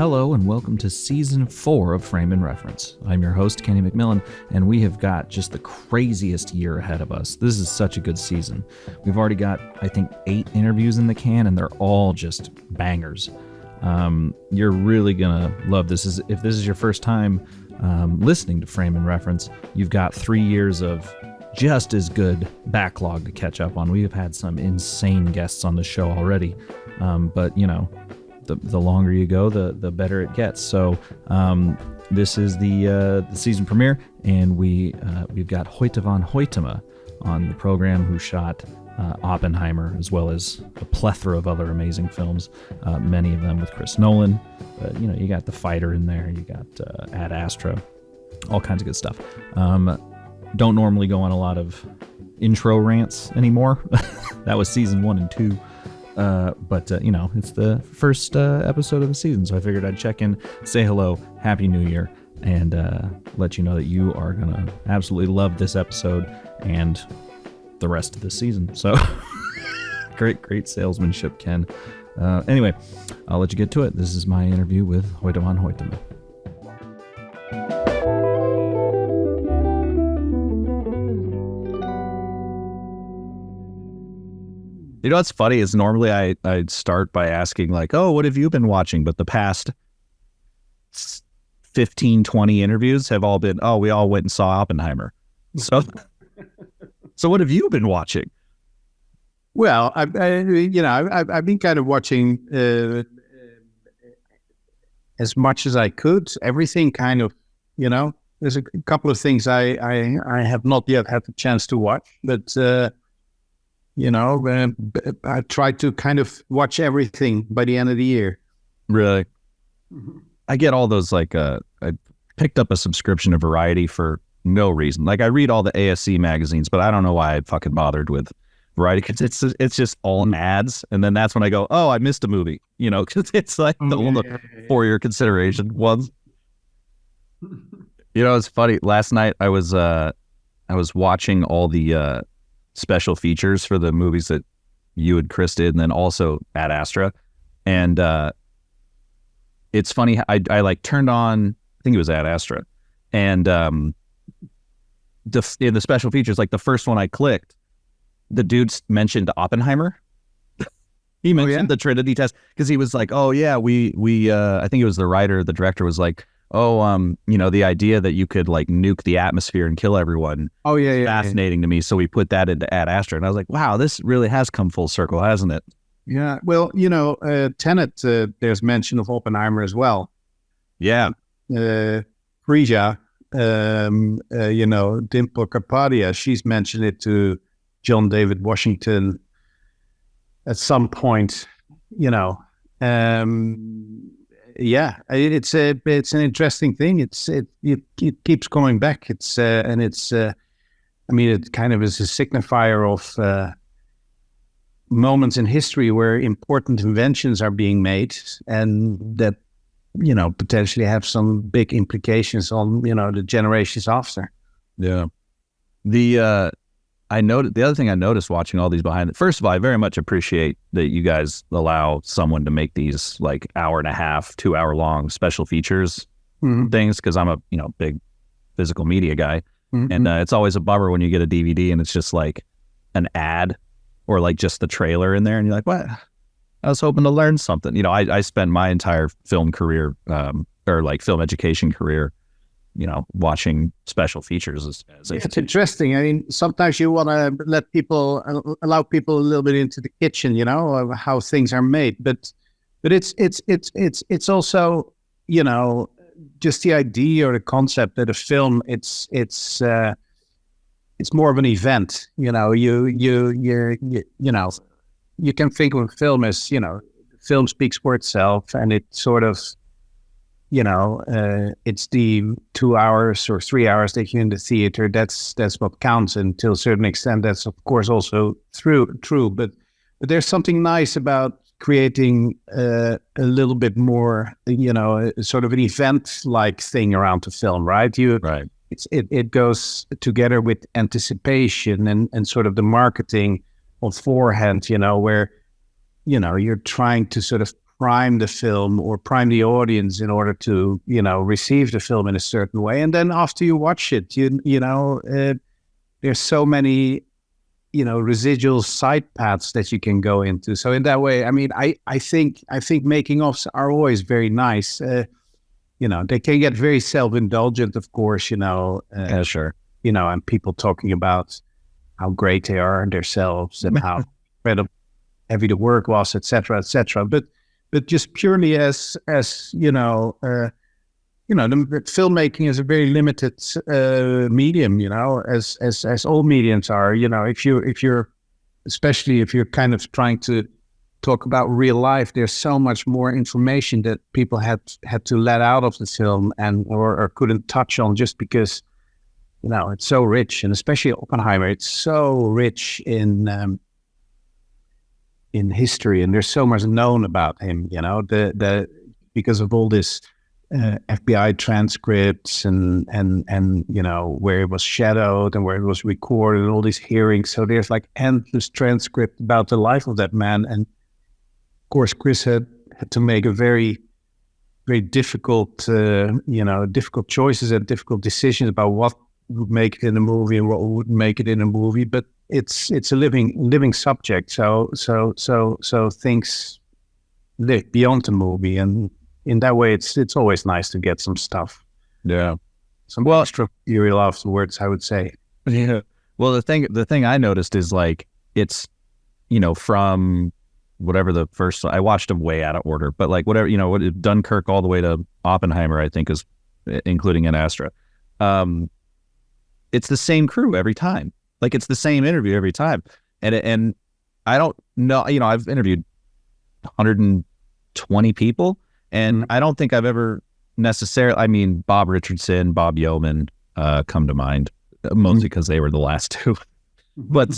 Hello and welcome to Season 4 of Frame and Reference. I'm your host, Kenny McMillan, and we have got just the craziest year ahead of us. This is such a good season. We've already got, I think, 8 interviews in the can, and they're all just bangers. You're really gonna love this. If this is your first time listening to Frame and Reference, you've got 3 years of just as good backlog to catch up on. We have had some insane guests on the show already, but you know, the longer you go, the better it gets. So this is the season premiere, and we've got Hoyte von Hoytema on the program, who shot Oppenheimer, as well as a plethora of other amazing films, many of them with Chris Nolan. You got The Fighter in there, you got Ad Astra, all kinds of good stuff. Don't normally go on a lot of intro rants anymore. That was season 1 and 2. But it's the first episode of the season, so I figured I'd check in, say hello, Happy New Year, and let you know that you are going to absolutely love this episode and the rest of the season. So great salesmanship, Ken. Anyway, I'll let you get to it. This is my interview with Hoyte von Hoytema. You know what's funny is normally I'd start by asking like, oh, what have you been watching? But the past 15, 20 interviews have all been, oh, we all went and saw Oppenheimer. So what have you been watching? Well, I've been kind of watching as much as I could. Everything kind of, there's a couple of things I have not yet had the chance to watch, but I try to kind of watch everything by the end of the year. Really? Mm-hmm. I get all those, I picked up a subscription to Variety for no reason. Like, I read all the ASC magazines, but I don't know why I fucking bothered with Variety, because it's just all ads. And then that's when I go, oh, I missed a movie, because it's like the for your consideration ones. It's funny. Last night I was watching all the special features for the movies that you and Chris did, and then also Ad Astra. And it's funny, I turned on, I think it was Ad Astra, and in the special features, like the first one I clicked, the dude mentioned Oppenheimer. He mentioned the Trinity test, because he was like, oh yeah, we I think it was the writer, the director was like, oh, the idea that you could nuke the atmosphere and kill everyone. Oh yeah, fascinating to me. So we put that into Ad Astra, and I was like, wow, this really has come full circle, hasn't it? Yeah. Well, Tenet, there's mention of Oppenheimer as well. Yeah. Frisia, Dimple Kapadia, she's mentioned it to John David Washington at some point. Yeah, it's an interesting thing. It keeps coming back. It kind of is a signifier of moments in history where important inventions are being made, and that potentially have some big implications on the generations after. Yeah. The other thing I noticed watching all these first of all, I very much appreciate that you guys allow someone to make these hour and a half, 2 hour long special features things, because I'm a big physical media guy, and it's always a bummer when you get a DVD and it's just an ad or just the trailer in there, and you're like, what? I was hoping to learn something. I spent my entire film career or film education career watching special features. It's interesting. I mean, sometimes you want to allow people a little bit into the kitchen, of how things are made. But it's also, just the idea or the concept that a film, it's more of an event. You can think of a film as, film speaks for itself, and it sort of, it's the 2 hours or 3 hours that you're in the theater. That's what counts, and to a certain extent, that's of course also true. But there's something nice about creating a little bit more, sort of an event-like thing around the film, right? Right. It goes together with anticipation and sort of the marketing beforehand, where you're trying to sort of prime the film or prime the audience in order to, receive the film in a certain way. And then after you watch it, there's so many, residual side paths that you can go into. So in that way, I mean, I think making offs are always very nice. They can get very self-indulgent, of course, yeah, sure. And people talking about how great they are themselves and how incredible heavy the work was, et cetera, et cetera. But just purely as the filmmaking is a very limited medium, as all mediums are. Especially if you're kind of trying to talk about real life, there's so much more information that people had to let out of the film or couldn't touch on just because it's so rich. And especially Oppenheimer, it's so rich in history, and there's so much known about him, because of all this FBI transcripts and where it was shadowed and where it was recorded and all these hearings. So there's like endless transcript about the life of that man. And of course, Chris had to make a very, very difficult, difficult choices and difficult decisions about what would make it in a movie and what wouldn't make it in a movie. But it's a living subject. So things live beyond the movie, and in that way, it's always nice to get some stuff. Yeah. Some extra material afterwards, I would say. Yeah. Well, the thing I noticed is like it's, from whatever the first, I watched them way out of order, but like whatever, Dunkirk all the way to Oppenheimer, I think is including Ad Astra. It's the same crew every time. Like it's the same interview every time. And I don't know, I've interviewed 120 people, and I don't think I've ever necessarily, Bob Richardson, Bob Yeoman come to mind, mostly because they were the last two. But,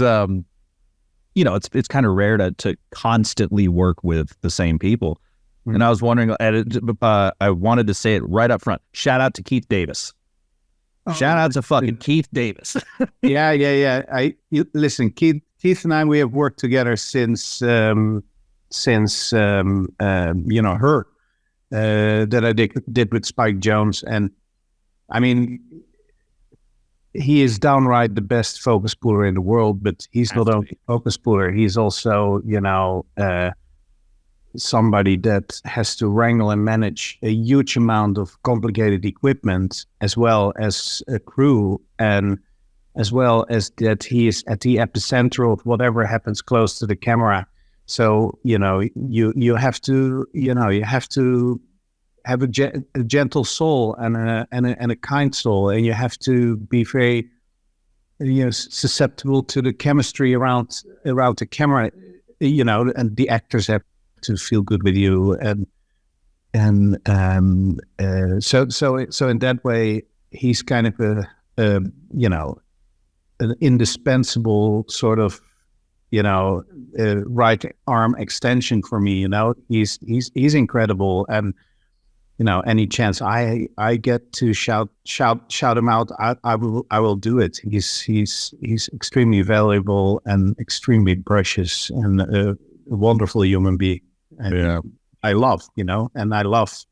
it's kind of rare to constantly work with the same people. And I was wondering, I wanted to say it right up front. Shout out to Keith Davis. Shout out to fucking Keith Davis. Yeah. Listen, Keith and I, we have worked together since Her, that I did with Spike Jonze. And I mean, he is downright the best focus puller in the world, but he's not only a focus puller, he's also, somebody that has to wrangle and manage a huge amount of complicated equipment, as well as a crew, and as well as that he is at the epicenter of whatever happens close to the camera. So, you have to have a gentle soul and a kind soul, and you have to be very, susceptible to the chemistry around the camera, and the actors have to feel good with you, so in that way, he's kind of an indispensable sort of, right arm extension for me. He's incredible, and any chance I get to shout him out, I will do it. He's extremely valuable and extremely precious and a wonderful human being. And I love, and I love,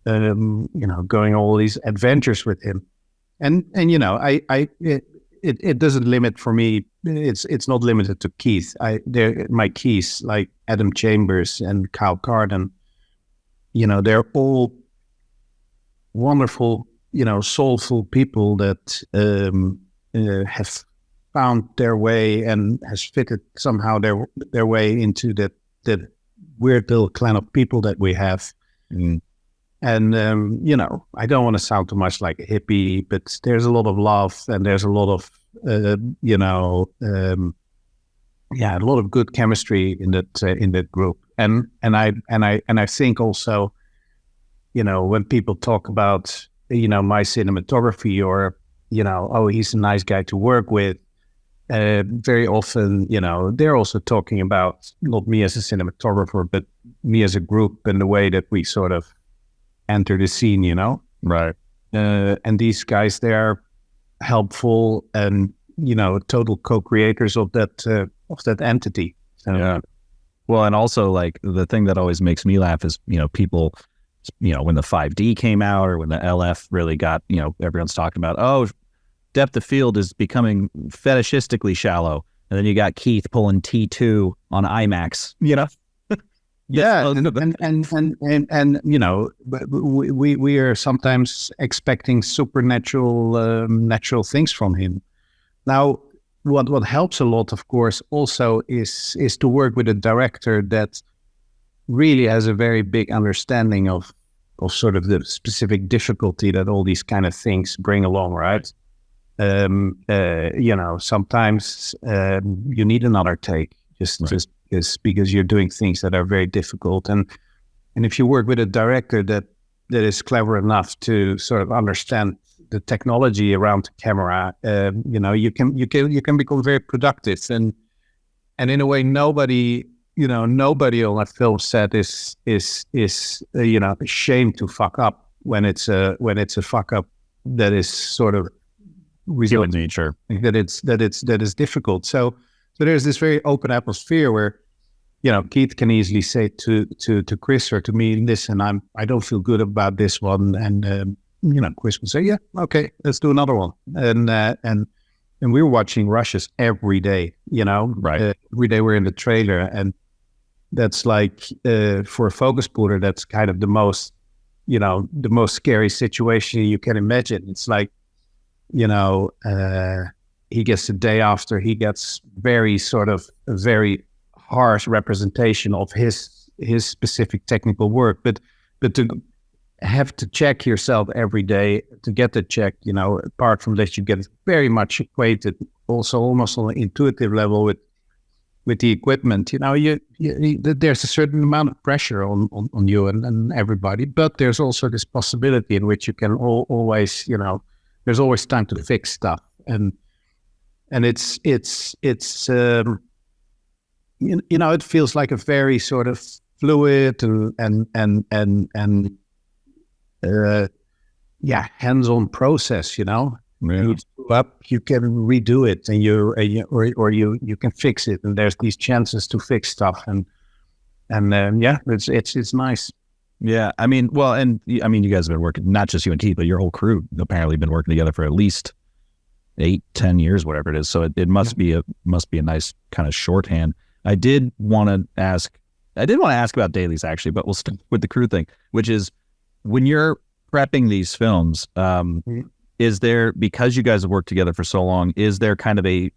going all these adventures with him. And it doesn't limit for me. It's not limited to Keith. My keys like Adam Chambers and Kyle Carden, they're all wonderful, soulful people that have found their way and has fitted somehow their way into that weird little clan of people that we have. And, I don't want to sound too much like a hippie, but there's a lot of love, and there's a lot of, a lot of good chemistry in that group. And I think also, when people talk about, my cinematography or, oh, he's a nice guy to work with, very often, they're also talking about not me as a cinematographer, but me as a group and the way that we sort of enter the scene, Right. And these guys, they are helpful and, total co-creators of that entity. So, Well, and also like the thing that always makes me laugh is, people, when the 5D came out or when the LF really got, everyone's talking about, oh, depth of field is becoming fetishistically shallow. And then you got Keith pulling T2 on IMAX, Yeah, and we are sometimes expecting supernatural natural things from him. Now, what helps a lot, of course, also is to work with a director that really has a very big understanding of sort of the specific difficulty that all these kind of things bring along, right? Sometimes you need another take, just because you're doing things that are very difficult, and if you work with a director that is clever enough to sort of understand the technology around the camera, you can become very productive, and in a way, nobody on a film set is ashamed to fuck up when it's a fuck up that is sort of human nature, that is difficult. So there's this very open atmosphere where, Keith can easily say to Chris or to me, listen, I don't feel good about this one, and Chris will say, yeah, okay, let's do another one, and we're watching rushes every day, right? Every day we're in the trailer, and that's like for a focus puller, that's kind of the most scary situation you can imagine. It's like, he gets the day after, he gets very harsh representation of his specific technical work, but to have to check yourself every day, to get the check, apart from that, you get very much acquainted also almost on an intuitive level with the equipment. There's a certain amount of pressure on you and everybody, but there's also this possibility in which you can always, there's always time to fix stuff, and it's it feels like a very sort of fluid and hands-on process. Yeah. You screw up, you can redo it, and you can fix it, and there's these chances to fix stuff, and it's nice. Yeah, I mean, you guys have been working, not just you and Keith, but your whole crew apparently been working together for at least 8-10 years, whatever it is. So it must be a nice kind of shorthand. I did want to ask about dailies actually, but we'll stick with the crew thing, which is when you're prepping these films, is there, because you guys have worked together for so long, is there kind of a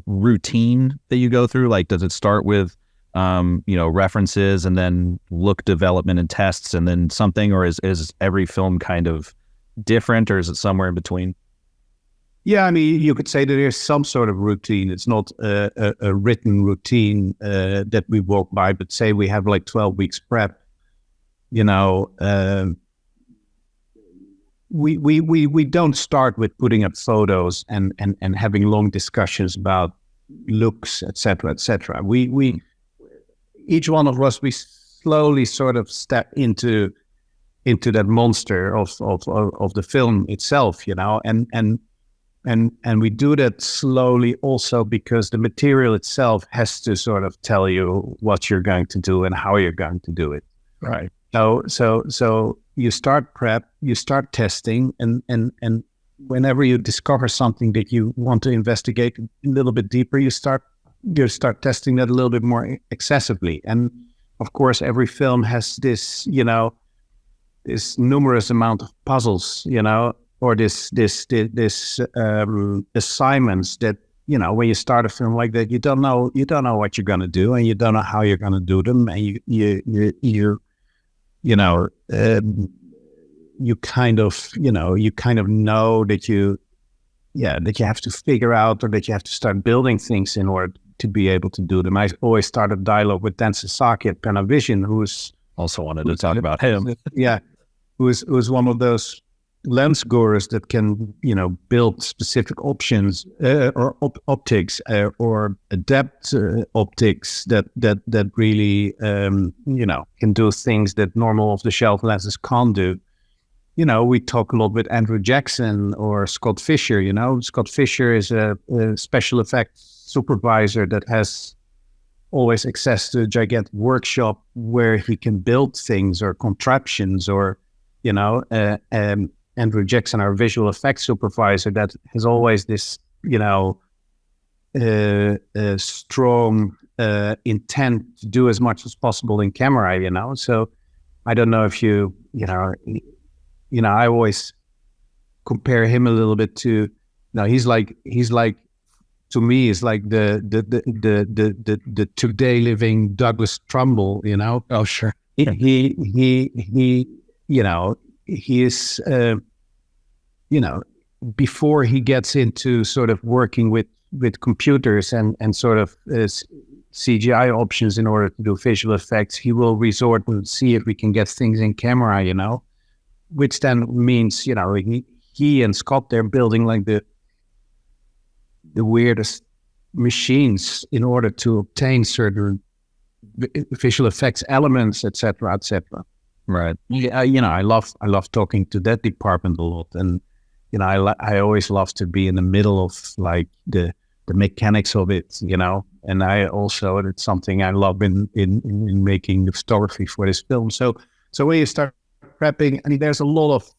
routine that you go through? Like, does it start with references and then look development and tests and then something, or is every film kind of different, or is it somewhere in between? Yeah, I mean, you could say that there's some sort of routine. It's not a written routine that we walk by, but say we have like 12 weeks prep, we don't start with putting up photos and having long discussions about looks, et cetera, et cetera. We each one of us, we slowly sort of step into that monster of the film itself, and we do that slowly also because the material itself has to sort of tell you what you're going to do and how you're going to do it. Right. So you start prep, you start testing, and whenever you discover something that you want to investigate a little bit deeper, you start testing that a little bit more excessively. And of course, every film has this, this numerous amount of puzzles, or this assignments that, when you start a film like that, you don't know what you're going to do, and you don't know how you're going to do them, and you kind of know that you have to figure out, or that you have to start building things in order to be able to do them. I always start a dialogue with Dan Sasaki at Panavision, who's also wanted to talk about him. Yeah, who's one of those lens gurus that can, build specific options or optics or adapt optics that really, can do things that normal off-the-shelf lenses can't do. We talk a lot with Andrew Jackson or Scott Fisher. Scott Fisher is a special effects supervisor that has always access to a gigantic workshop where he can build things or contraptions, or, Andrew Jackson, our visual effects supervisor, that has always this, strong intent to do as much as possible in camera, So I don't know if I always compare him a little bit to, he's like to me is like the today living Douglas Trumbull, Oh, sure. He is, before he gets into sort of working with computers and sort of CGI options in order to do visual effects, he will resort and see if we can get things in camera, which then means, he and Scott, they're building like the weirdest machines in order to obtain certain visual effects elements, etc., etc. Right. Yeah, I love talking to that department a lot, and I always love to be in the middle of like the mechanics of it, And it's something I love in making the photography for this film. So when you start prepping, I mean, there's a lot of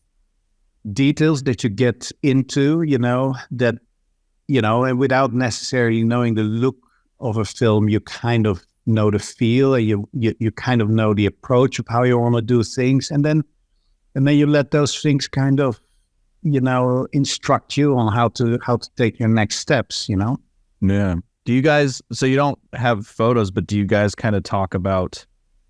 details that you get into, that, and without necessarily knowing the look of a film, you kind of know the feel, and you kind of know the approach of how you want to do things, and then you let those things kind of, instruct you on how to take your next steps, Yeah. Do you guys, so you don't have photos, but do you guys kind of talk about,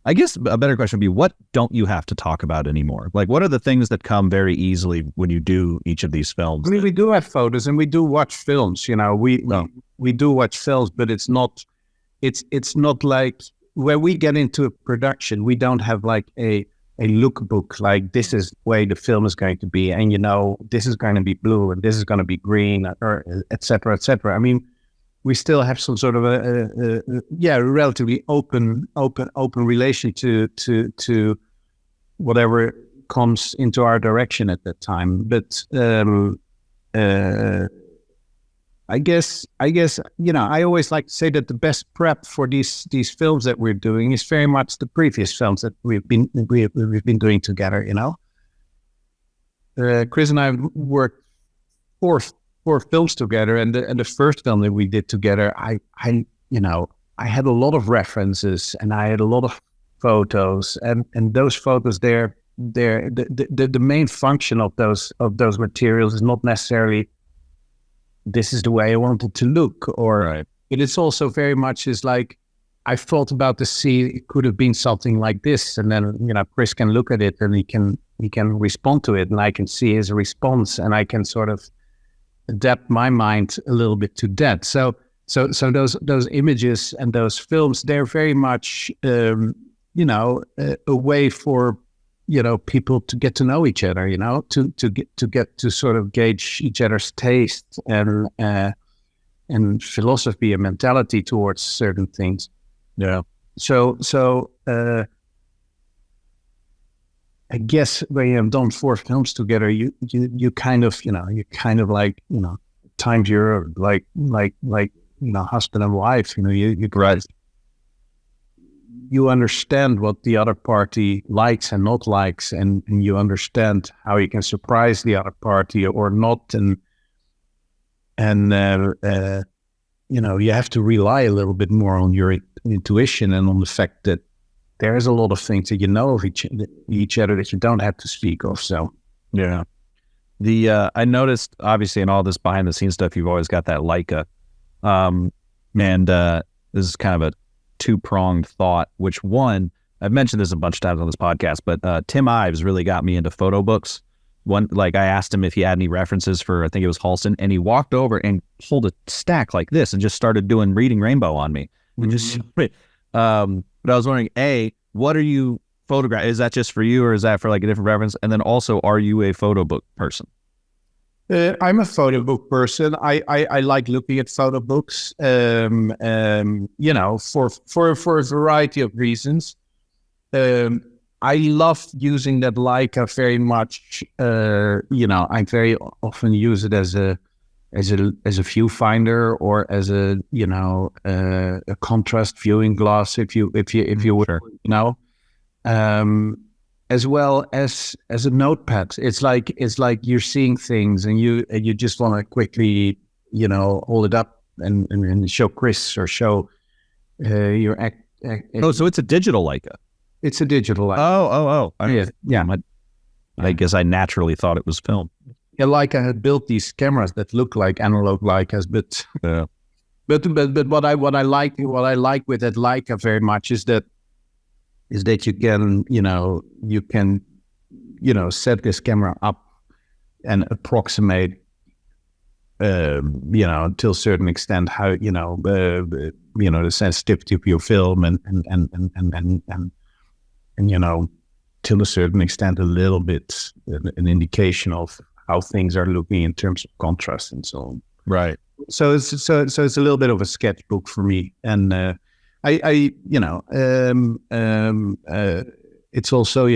I guess a better question would be, what don't you have to talk about anymore? Like, what are the things that come very easily when you do each of these films? I mean, we do have photos and we do watch films, we do watch films, but it's not like where we get into a production, we don't have like a lookbook, like this is the way the film is going to be, and this is going to be blue and this is going to be green, or et cetera, et cetera. I mean, we still have some sort of a relatively open relation to whatever comes into our direction at that time. But I guess I always like to say that the best prep for these films that we're doing is very much the previous films that we've been doing together. Chris and I worked four films together, and the first film that we did together, I had a lot of references and I had a lot of photos, and those photos the main function of those materials is not necessarily this is the way I want it to look, or right. But it's also very much is like, I thought about the scene, it could have been something like this, and then Chris can look at it and he can respond to it, and I can see his response, and I can sort of adapt my mind a little bit to that. So those images and those films, they're very much a way for people to get to know each other, to get to sort of gauge each other's taste and philosophy and mentality towards certain things. Yeah. So I guess when you have done 4 films together, you kind of like, times you're like husband and wife, you right. You understand what the other party likes and not likes, and you understand how you can surprise the other party or not, and you have to rely a little bit more on your intuition and on the fact that there's a lot of things that of each other that you don't have to speak of. So yeah, I noticed obviously in all this behind the scenes stuff, you've always got that Leica, and this is kind of a 2-pronged thought, which one, I've mentioned this a bunch of times on this podcast, but Tim Ives really got me into photo books. One, like I asked him if he had any references for, I think it was Halston, and he walked over and pulled a stack like this and just started doing Reading Rainbow on me. And just, but I was wondering, A, what are you photographing? Is that just for you, or is that for like a different reference? And then also, are you a photo book person? I'm a photo book person. I like looking at photo books, for a variety of reasons. I love using that Leica very much. I very often use it as a as a viewfinder or as a a contrast viewing glass, if you would, Sure. as well as a notepad. It's like you're seeing things and you just want to quickly hold it up and show Chris or show your act. Oh, so it's a digital Leica. It's a digital Leica. Oh. Yeah. I guess I naturally thought it was film. Yeah, Leica had built these cameras that look like analog Leicas, but Yeah. but what I like with that Leica very much is that you can set this camera up and approximate to a certain extent how the sensitivity of your film and to a certain extent a little bit an indication of how things are looking in terms of contrast and so on. Right. So it's a little bit of a sketchbook for me, and it's also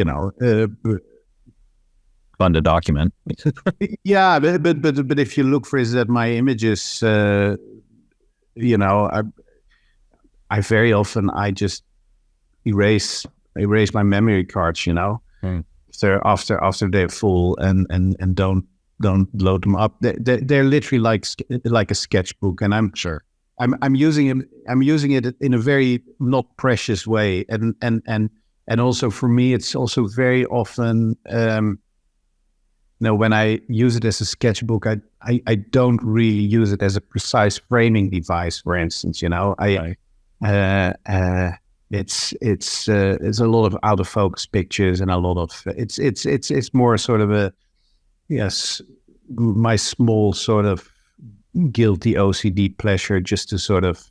Fun to document. yeah, but if you look for is that my images, I very often I just erase my memory cards, after they're full and don't load them up. They're literally like a sketchbook, and I'm Sure. I'm using it in a very not precious way, and also for me it's also very often when I use it as a sketchbook, I don't really use it as a precise framing device, for instance. Right. It's a lot of out of focus pictures and a lot of it's more sort of my small sort of guilty OCD pleasure, just to sort of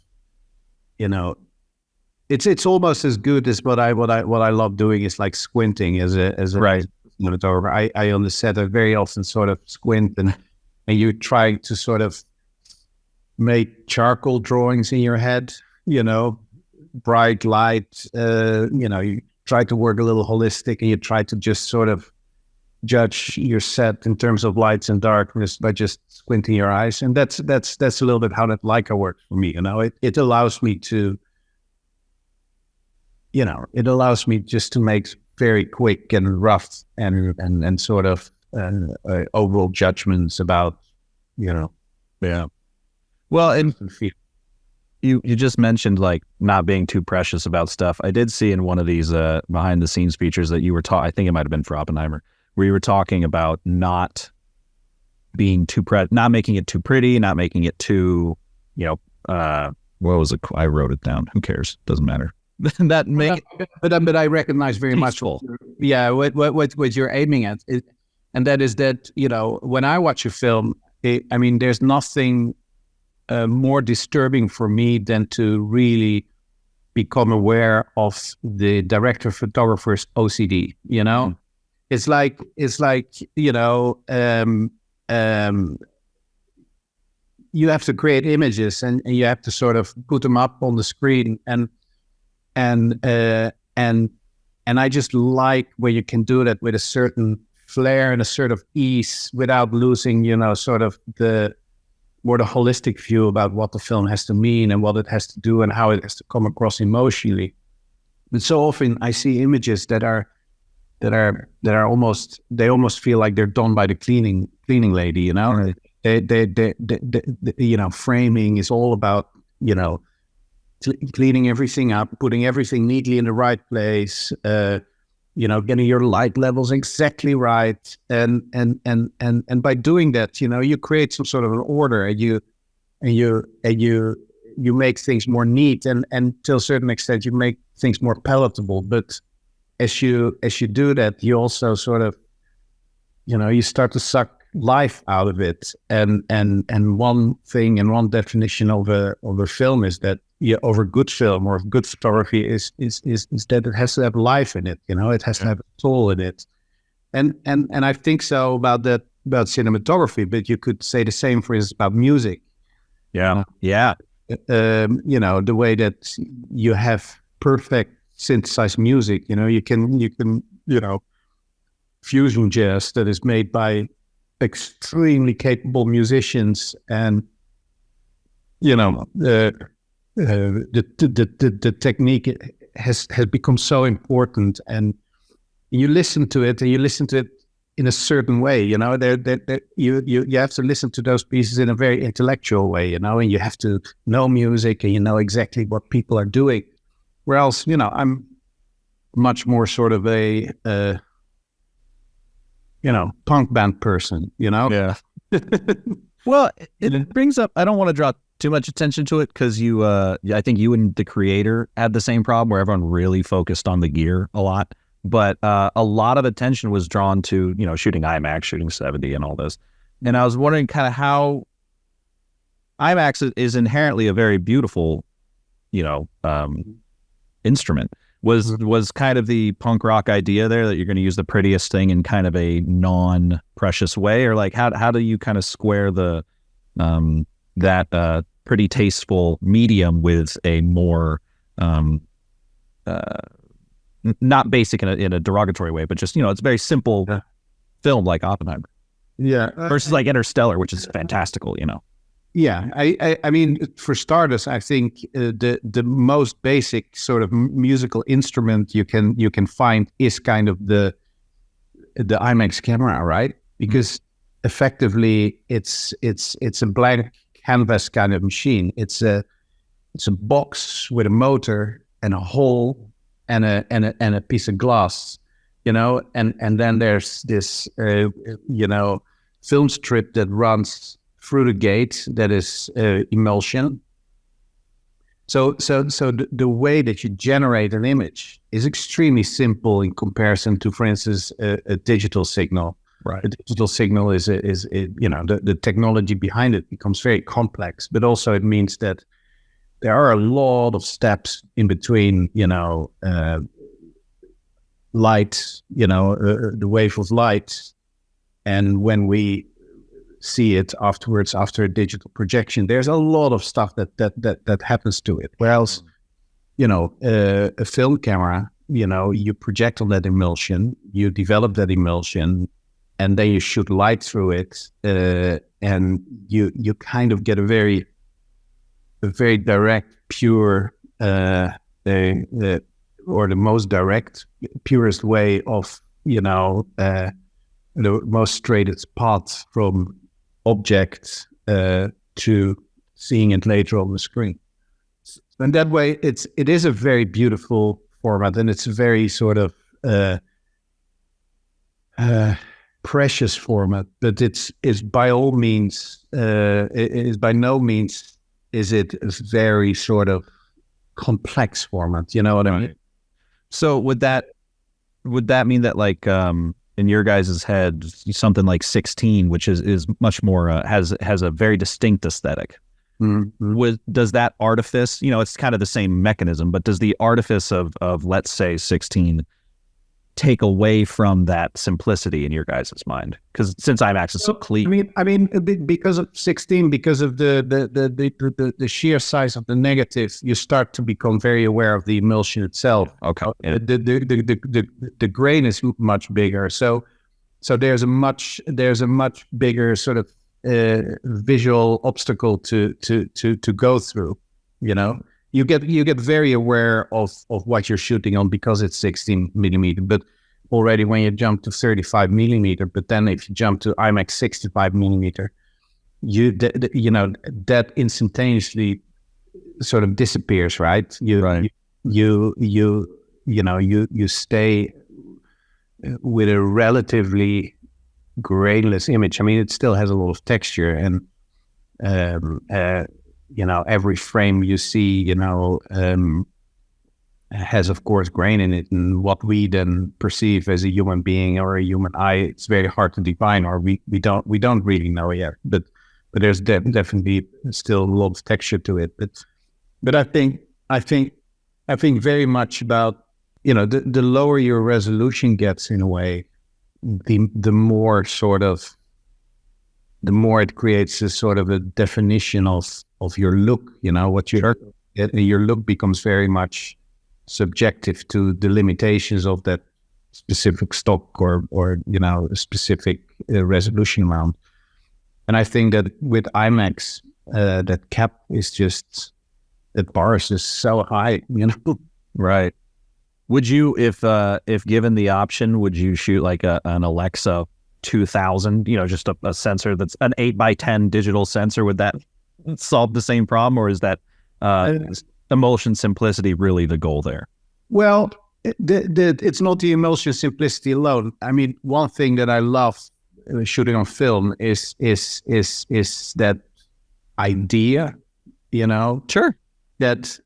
it's almost as good as what I love doing is like squinting as a Right. cinematographer. I on the set I very often sort of squint and you're trying to sort of make charcoal drawings in your head, bright light, you try to work a little holistic and you try to just sort of judge your set in terms of lights and darkness by just squinting your eyes. And that's a little bit how that Leica works for me. It allows me to, it allows me just to make very quick and rough and sort of overall judgments about, Yeah. Well, and you just mentioned like not being too precious about stuff. I did see in one of these behind the scenes features that you were I think it might have been for Oppenheimer, where you were talking about not being too not making it too pretty, not making it too, what was it? I wrote it down. Who cares? Doesn't matter. But I recognize very Peaceful. much what you're aiming at, and that is that when I watch a film, there's nothing more disturbing for me than to really become aware of the director photographer's OCD. It's like you have to create images and you have to sort of put them up on the screen and I just like where you can do that with a certain flair and a sort of ease without losing, sort of the holistic view about what the film has to mean and what it has to do and how it has to come across emotionally. But so often I see images that are almost feel like they're done by the cleaning lady. Right. They framing is all about cleaning everything up, putting everything neatly in the right place, getting your light levels exactly right, and by doing that, you create some sort of an order, and you make things more neat, and to a certain extent, you make things more palatable. But as you do that, you also sort of, you start to suck life out of it, and one thing and one definition of a film is that of a good film or good photography is that it has to have life in it. It has to have a soul in it, and I think so about cinematography. But you could say the same, for instance, about music. Yeah. The way that you have perfect synthesized music. You can fusion jazz that is made by extremely capable musicians, and the technique has become so important, and you listen to it in a certain way. You have to listen to those pieces in a very intellectual way, and you have to know music, and you know exactly what people are doing. Whereas, I'm much more sort of a punk band person, Yeah. Well, it brings up, I don't want to draw too much attention to it because I think you and the creator had the same problem where everyone really focused on the gear a lot. But a lot of attention was drawn to, shooting IMAX, shooting 70 and all this. And I was wondering kind of how IMAX is inherently a very beautiful, instrument. Was kind of the punk rock idea there that you're going to use the prettiest thing in kind of a non-precious way, or like how do you kind of square the that pretty tasteful medium with a more not basic in a derogatory way, but just it's very simple film like Oppenheimer, versus like Interstellar, which is fantastical, Yeah, I mean, for starters, I think the most basic sort of musical instrument you can find is kind of the IMAX camera, right? Because effectively, it's a blank canvas kind of machine. It's a box with a motor and a hole and a piece of glass, and then there's this film strip that runs through the gate that is emulsion. So the way that you generate an image is extremely simple in comparison to, for instance, a digital signal. Right. A digital signal is the technology behind it becomes very complex, but also it means that there are a lot of steps in between, light, the wave of light, and when we see it afterwards after a digital projection, there's a lot of stuff that happens to it. Whereas, a film camera, you project on that emulsion, you develop that emulsion, and then you shoot light through it, and you kind of get a very direct, pure, or the most direct, purest way of, the most straightest path from object to seeing it later on the screen. And that way, it is a very beautiful format, and it's a very sort of precious format. But it's by all means, it is by no means is it a very sort of complex format. You know what I mean? So would that mean that like in your guys' head, something like 16, which is much more has a very distinct aesthetic. Mm-hmm. Does that artifice, it's kind of the same mechanism, but does the artifice of let's say 16 take away from that simplicity in your guys' mind? Because since IMAX is so clean, I mean, because of 16, because of the sheer size of the negative, you start to become very aware of the emulsion itself. Okay, the grain is much bigger, so there's a much bigger sort of visual obstacle to go through. You get very aware of what you're shooting on because it's 16 millimeter. But already when you jump to 35 millimeter, but then if you jump to IMAX 65 millimeter, that instantaneously sort of disappears, right? You stay with a relatively grainless image. I mean, it still has a lot of texture, and every frame you see, has of course grain in it, and what we then perceive as a human being or a human eye, it's very hard to define, or we don't really know yet. But there's definitely still a lot of texture to it. But I think very much about the lower your resolution gets, in a way, the more it creates a sort of a definition of your look. Your look becomes very much subjective to the limitations of that specific stock or a specific resolution amount. And I think that with IMAX, that cap is just, that bar is just so high, Right. Would you, if given the option, would you shoot like an Alexa 2000, just a sensor that's an 8x10 digital sensor? Would that solve the same problem, or is that emulsion simplicity really the goal there? Well, it's not the emulsion simplicity alone. I mean, one thing that I love shooting on film is that idea, Sure. that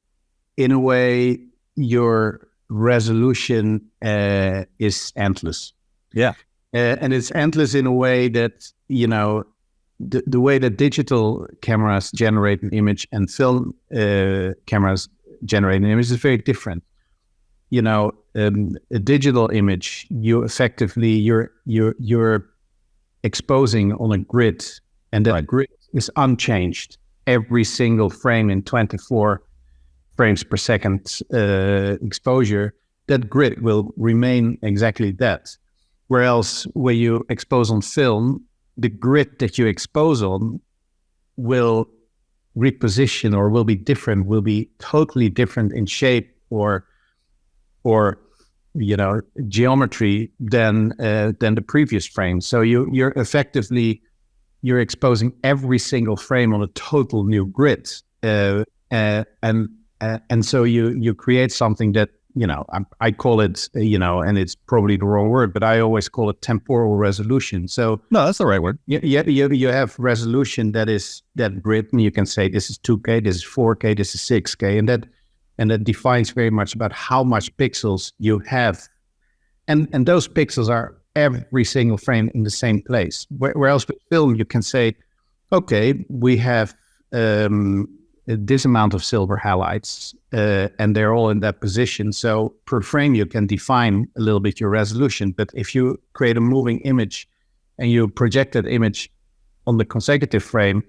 in a way your resolution is endless. Yeah. And it's endless in a way that, the way that digital cameras generate an image and film cameras generate an image is very different. A digital image, you're exposing on a grid, and that grid is unchanged every single frame in 24 frames per second exposure. That grid will remain exactly that. Whereas when you expose on film, the grid that you expose on will reposition or will be different, will be totally different in shape or geometry than the previous frame. So you're effectively exposing every single frame on a total new grid, and so you create something that I call it and it's probably the wrong word, but I always call it temporal resolution. So no, that's the right word. You have resolution that is that grid, and you can say this is 2K, this is 4K, this is 6K, and that defines very much about how much pixels you have, and those pixels are every single frame in the same place. Whereas with film, you can say, okay, we have this amount of silver halides, and they're all in that position. So per frame, you can define a little bit your resolution. But if you create a moving image and you project that image on the consecutive frame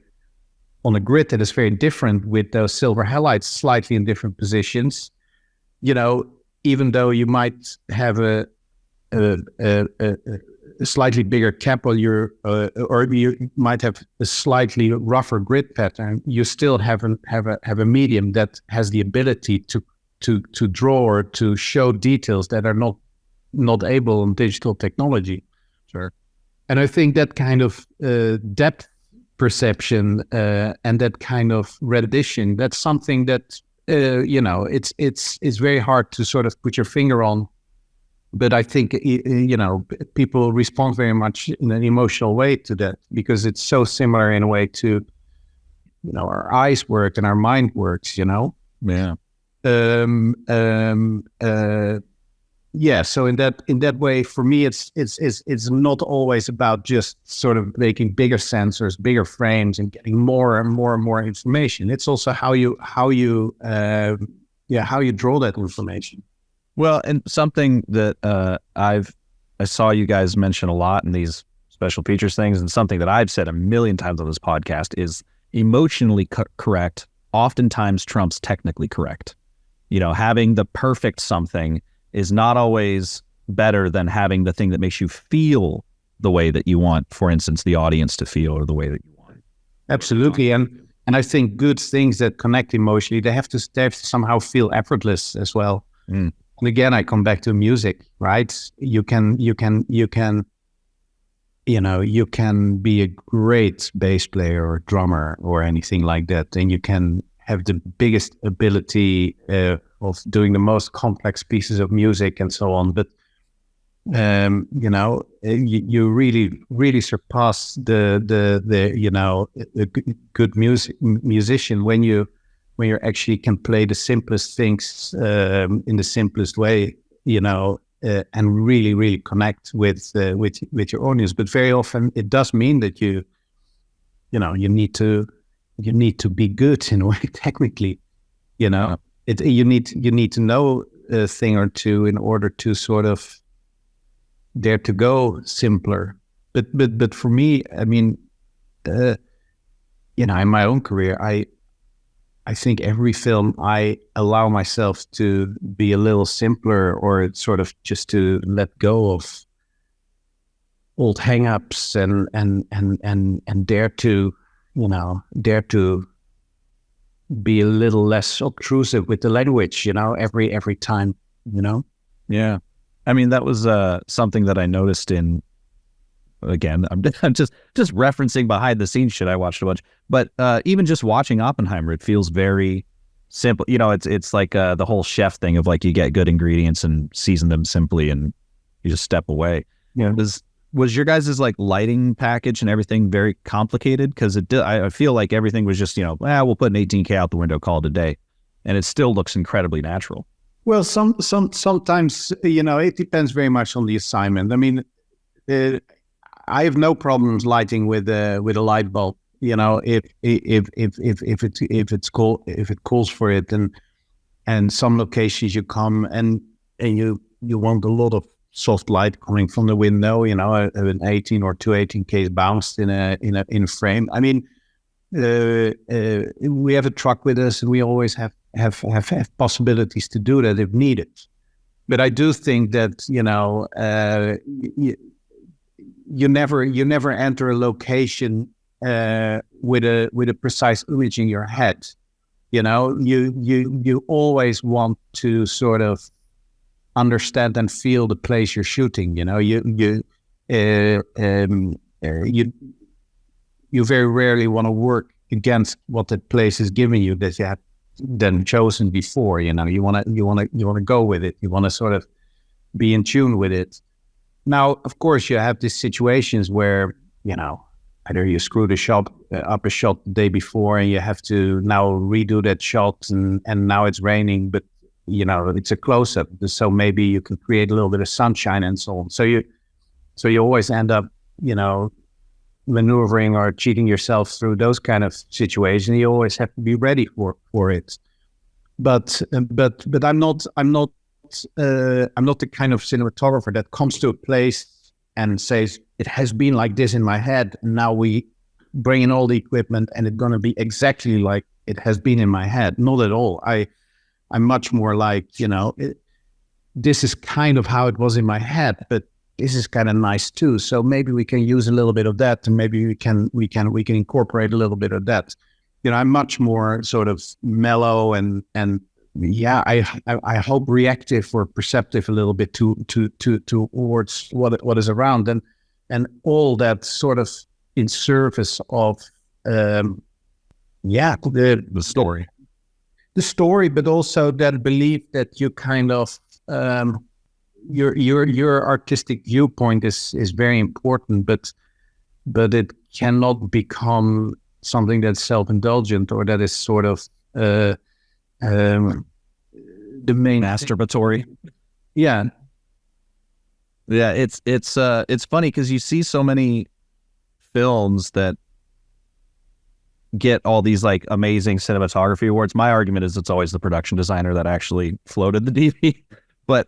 on a grid that is very different with those silver halides slightly in different positions, even though you might have a slightly bigger cap on your, or you might have a slightly rougher grid pattern, you still have a medium that has the ability to draw or to show details that are not able in digital technology. Sure. And I think that kind of depth perception and that kind of rendition, that's something that it's very hard to sort of put your finger on. But I think, people respond very much in an emotional way to that, because it's so similar in a way to, our eyes work and our mind works, Yeah. Yeah. So in that way, for me, it's not always about just sort of making bigger sensors, bigger frames, and getting more and more and more information. It's also how you draw that information. Well, and something that I saw you guys mention a lot in these special features things, and something that I've said a million times on this podcast, is emotionally correct oftentimes trumps technically correct. Having the perfect something is not always better than having the thing that makes you feel the way that you want, for instance, the audience to feel, or the way that you want. Absolutely. And I think good things that connect emotionally, they have to somehow feel effortless as well. Mm. And again, I come back to music, right? You can be a great bass player or drummer or anything like that, and you can have the biggest ability of doing the most complex pieces of music and so on. But you really surpass the good musician when you actually can play the simplest things in the simplest way, and really connect with your audience. But very often it does mean that you need to be good in a way technically. You need to know a thing or two in order to sort of dare to go simpler. But for me, I mean, in my own career, I think every film I allow myself to be a little simpler, or sort of just to let go of old hang-ups and dare to, dare to be a little less obtrusive with the language, every time, Yeah. I mean, that was something that I noticed in, again, I'm just referencing behind the scenes shit I watched a bunch, but even just watching Oppenheimer, it feels very simple. It's like the whole chef thing of like, you get good ingredients and season them simply and you just step away. Yeah. Was your guys' like lighting package and everything very complicated? Because I feel like everything was just, we'll put an 18K out the window, call it a day. And it still looks incredibly natural. Well, sometimes, it depends very much on the assignment. I mean, I have no problems lighting with a light bulb. If it calls for it, and some locations you come and you want a lot of soft light coming from the window. An 18 or 218Ks bounced in a frame. I mean, we have a truck with us, and we always have possibilities to do that if needed. But I do think that you never enter a location with a precise image in your head. You always want to sort of understand and feel the place you're shooting. You very rarely want to work against what that place is giving you that you have then chosen before. You want to go with it. You want to sort of be in tune with it. Now, of course, you have these situations where either you screwed a shot up a shot the day before, and you have to now redo that shot, and now it's raining, but it's a close-up, so maybe you can create a little bit of sunshine and so on. So you always end up, maneuvering or cheating yourself through those kind of situations. You always have to be ready for it. But I'm not the kind of cinematographer that comes to a place and says, it has been like this in my head, and now we bring in all the equipment and it's going to be exactly like it has been in my head. Not at all. I'm much more like, this is kind of how it was in my head, but this is kind of nice too. So maybe we can use a little bit of that, and maybe we can incorporate a little bit of that. I'm much more sort of mellow and yeah, I hope reactive or perceptive a little bit towards what is around, and all that sort of in service of the story. The story, but also that belief that you kind of your artistic viewpoint is very important, but it cannot become something that's self-indulgent, or that is sort of the main masturbatory. Yeah. It's funny because you see so many films that get all these like amazing cinematography awards. My argument is it's always the production designer that actually floated the DV, but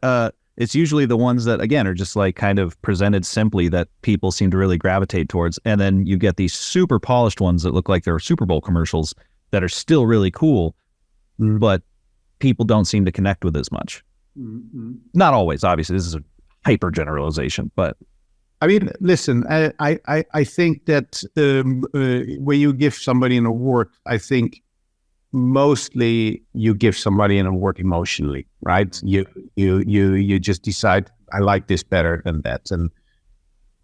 it's usually the ones that, again, are just like kind of presented simply that people seem to really gravitate towards. And then you get these super polished ones that look like they're Super Bowl commercials that are still really cool, but people don't seem to connect with as much. Mm-hmm. Not always, obviously. This is a hyper generalization, but I mean, listen, I think that when you give somebody an award, I think mostly you give somebody an award emotionally, right? You just decide, I like this better than that. And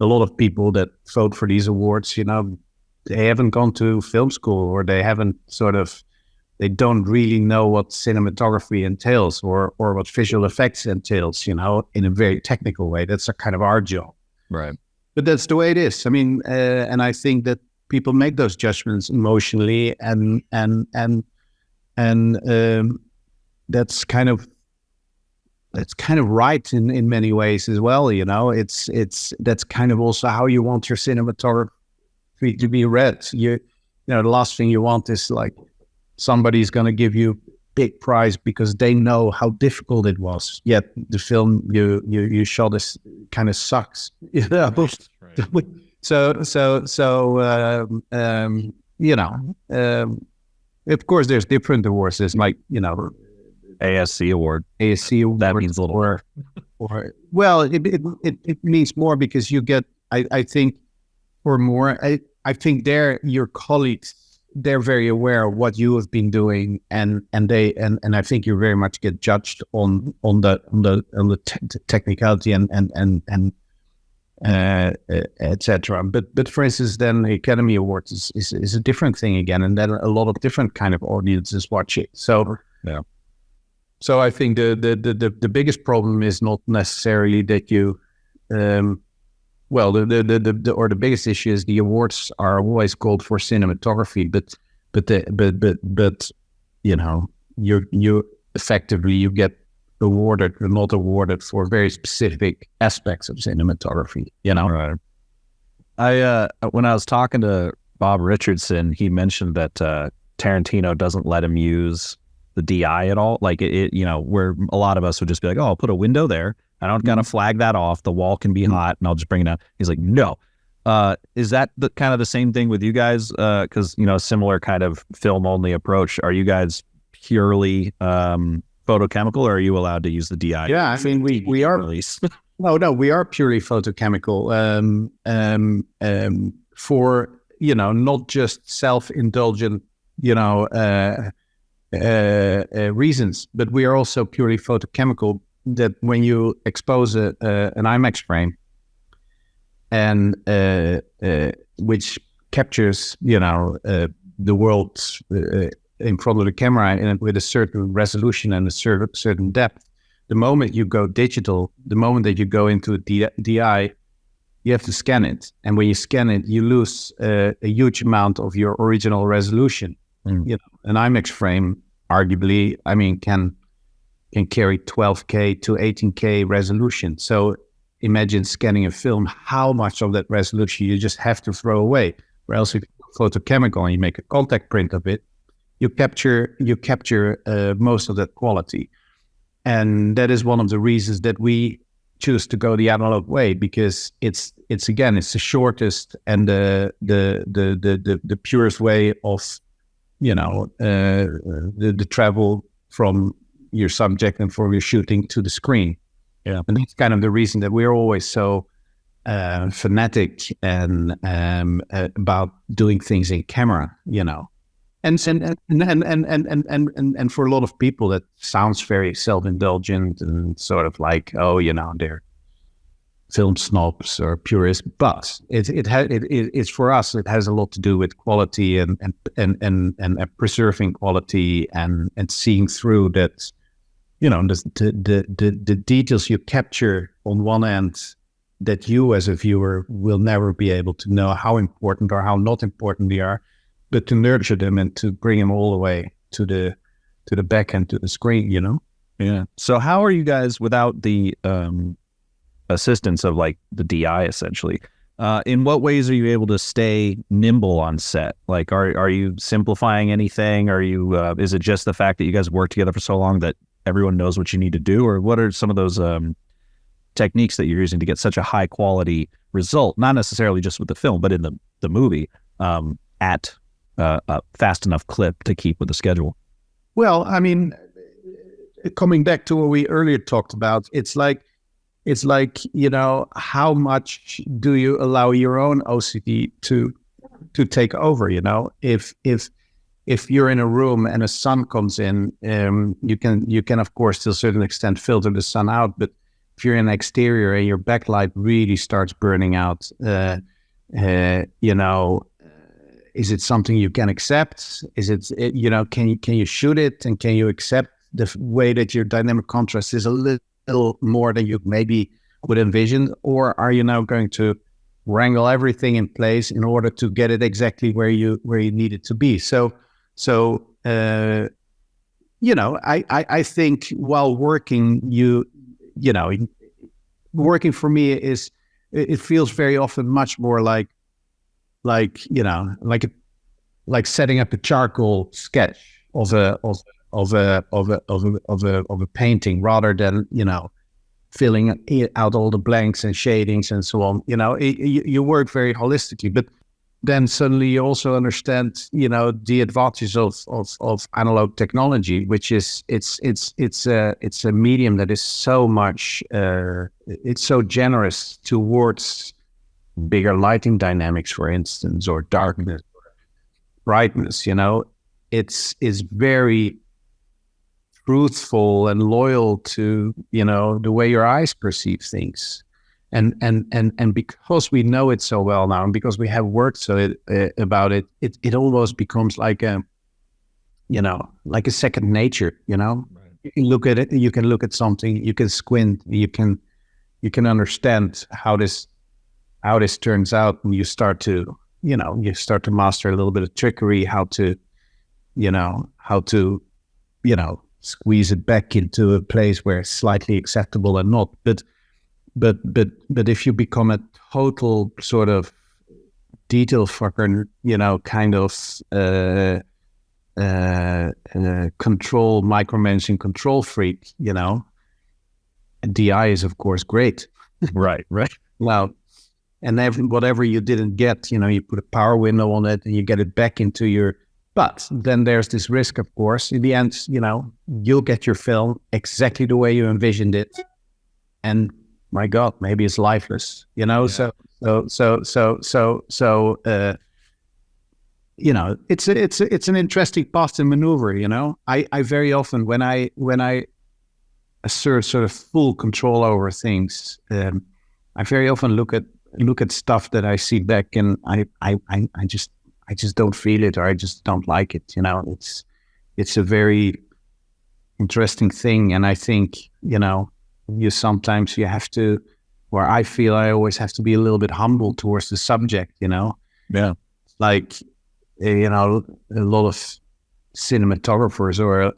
a lot of people that vote for these awards, they haven't gone to film school, or they don't really know what cinematography entails, or what visual effects entails, in a very technical way. That's a kind of our job. Right. But that's the way it is. I mean, and I think that people make those judgments emotionally, and that's kind of right in many ways as well. That's kind of also how you want your cinematography to be read. The last thing you want is like somebody's going to give you big prize because they know how difficult it was, yet the film you shot is kind of sucks. Of course, there's different awards. There's like, ASC award. ASC award. That means a little or well, it means more because you get, I think, or more. I think your colleagues, they're very aware of what you have been doing, and I think you very much get judged on the technicality and etc. But for instance, then the Academy Awards is a different thing again, and then a lot of different kind of audiences watch it. So yeah. So I think the biggest problem is not necessarily that you, the biggest issue is the awards are always called for cinematography, but you effectively you get awarded or not awarded for very specific aspects of cinematography. Right. I when I was talking to Bob Richardson, he mentioned that Tarantino doesn't let him use the DI at all. Like where a lot of us would just be like, oh, I'll put a window there. I don't gotta flag that off. The wall can be hot, and I'll just bring it down. He's like, no. Is that the kind of the same thing with you guys? Because similar kind of film only approach. Are you guys purely photochemical, or are you allowed to use the DI? Yeah, I mean we are. No, we are purely photochemical. For not just self-indulgent reasons, but we are also purely photochemical. That when you expose an IMAX frame, and which captures the world in front of the camera and with a certain resolution and a certain depth, the moment you go digital, the moment that you go into a DI, you have to scan it, and when you scan it, you lose a huge amount of your original resolution. An IMAX frame, arguably, can carry 12K to 18K resolution. So imagine scanning a film, how much of that resolution you just have to throw away. Or else if you photochemical and you make a contact print of it, you capture most of that quality. And that is one of the reasons that we choose to go the analog way, because it's the shortest and the purest way of the travel from your subject and from your shooting to the screen. Yeah, and that's kind of the reason that we're always so fanatic and about doing things in camera. And for a lot of people that sounds very self-indulgent and sort of like, they're film snobs or purists, but it's for us. It has a lot to do with quality and preserving quality and seeing through that. The details you capture on one end that you as a viewer will never be able to know how important or how not important they are, but to nurture them and to bring them all the way to the back end, to the screen. Yeah. So how are you guys without the assistance of like the DI essentially? In what ways are you able to stay nimble on set? Like, are you simplifying anything? Are you? Is it just the fact that you guys work together for so long that everyone knows what you need to do, or what are some of those techniques that you're using to get such a high quality result? Not necessarily just with the film, but in the movie at a fast enough clip to keep with the schedule. Well, coming back to what we earlier talked about, it's like how much do you allow your own OCD to take over? If you're in a room and a sun comes in, you can of course to a certain extent filter the sun out. But if you're in an exterior and your backlight really starts burning out, is it something you can accept? Is it can you shoot it, and can you accept the way that your dynamic contrast is a little more than you maybe would envision, or are you now going to wrangle everything in place in order to get it exactly where you need it to be? So I think while working, working for me it feels very often much more like setting up a charcoal sketch of a painting, rather than filling out all the blanks and shadings and so on. You work very holistically, but then suddenly you also understand, the advantages of analog technology, which is it's a medium that is so much it's so generous towards bigger lighting dynamics, for instance, or darkness, brightness. It's very truthful and loyal to the way your eyes perceive things. And because we know it so well now, and because we have worked about it, it almost becomes like a second nature. Right. You can look at it, you can look at something, you can squint, you can understand how this turns out, and you start to master a little bit of trickery, how to squeeze it back into a place where it's slightly acceptable and not, but if you become a total sort of detail fucker, kind of micromanaging control freak, DI is of course great. Right. Well, and whatever you didn't get, you put a power window on it and you get it back into your. But then there's this risk, of course. In the end, you'll get your film exactly the way you envisioned it, and my God, maybe it's lifeless, Yeah. So it's an interesting path to maneuver, I very often, when I assert sort of full control over things, I very often look at stuff that I see back, and I just don't feel it, or I just don't like it, It's a very interesting thing, and I think, sometimes you have to, or I feel I always have to be a little bit humble towards the subject, Yeah. Like, a lot of cinematographers, or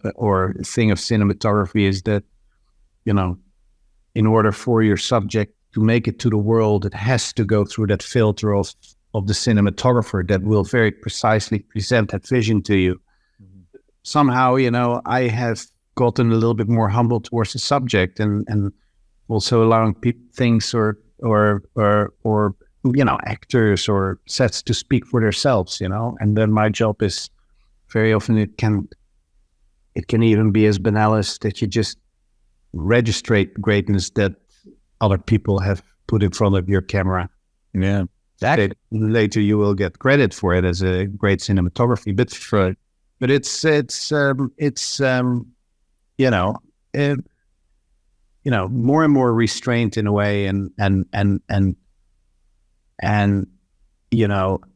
a thing of cinematography is that, in order for your subject to make it to the world, it has to go through that filter of the cinematographer that will very precisely present that vision to you. Mm-hmm. Somehow, I have gotten a little bit more humble towards the subject, and also allowing things or actors or sets to speak for themselves, and then my job is very often it can even be as banal as that you just registrate greatness that other people have put in front of your camera. Yeah, exactly. Later you will get credit for it as a great cinematography, but it's more and more restraint in a way, and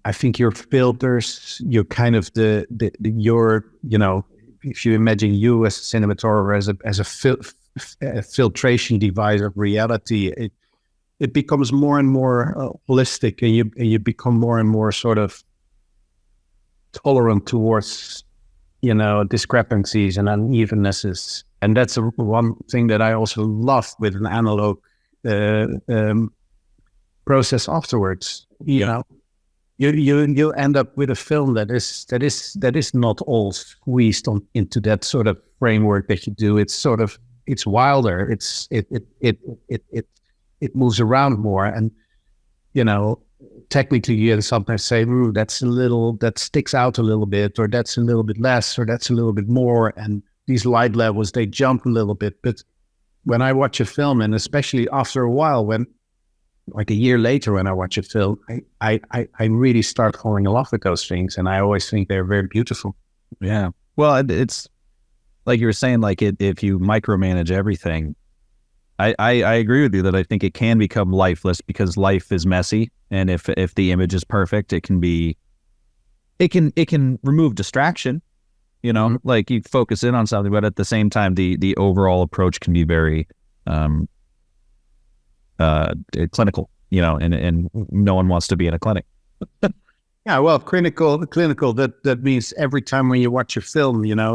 I think your filters, you're kind of if you imagine you as a cinematographer as a filtration device of reality, it becomes more and more holistic, and you become more and more sort of tolerant towards discrepancies and unevennesses. And that's one thing that I also love with an analog process afterwards. You end up with a film that is not all squeezed into that sort of framework that you do. It's wilder. It moves around more, and technically you can sometimes say, that sticks out a little bit, or that's a little bit less, or that's a little bit more, and these light levels, they jump a little bit. But when I watch a film, and especially after a while, when like a year later when I watch a film, I really start falling in love with those things, and I always think they're very beautiful. Yeah. Well, it's like you were saying, like if you micromanage everything, I agree with you that I think it can become lifeless, because life is messy, and if the image is perfect, it can remove distraction, Mm-hmm. like you focus in on something, but at the same time, the overall approach can be very clinical, and no one wants to be in a clinic. Yeah, well, clinical. That means every time when you watch a film, you're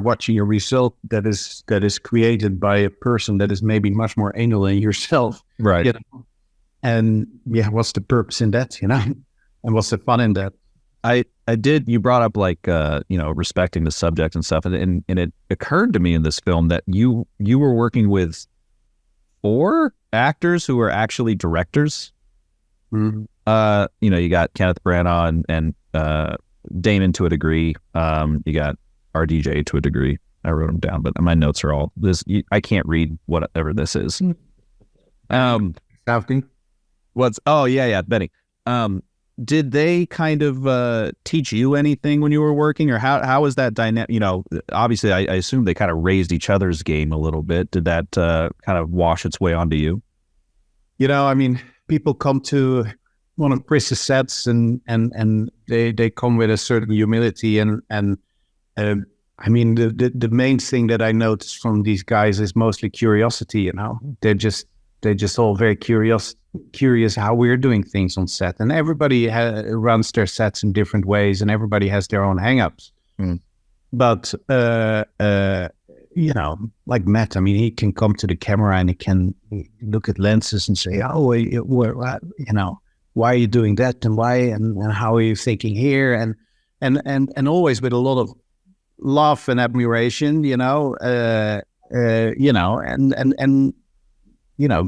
watching a result that is created by a person that is maybe much more anal than yourself, right? And what's the purpose in that, and what's the fun in that? You brought up like respecting the subject and stuff, and it occurred to me in this film that you were working with 4 actors who are actually directors. Mhm. You got Kenneth Branagh and Damon to a degree. You got RDJ to a degree. I wrote them down, but my notes are all this. I can't read whatever this is. Southgate? Yeah, Benny. Did they kind of teach you anything when you were working, or how was that dynamic? Obviously, I assume they kind of raised each other's game a little bit. Did that kind of wash its way onto you? I mean, people come to one of Chris's sets and they come with a certain humility and I mean, the main thing that I noticed from these guys is mostly curiosity. They're just all very curious how we're doing things on set, and everybody runs their sets in different ways, and everybody has their own hangups. But like Matt, I mean, he can come to the camera and he can look at lenses and say, "Oh, why are you doing that, and why, and how are you thinking here?" And always with a lot of love and admiration, and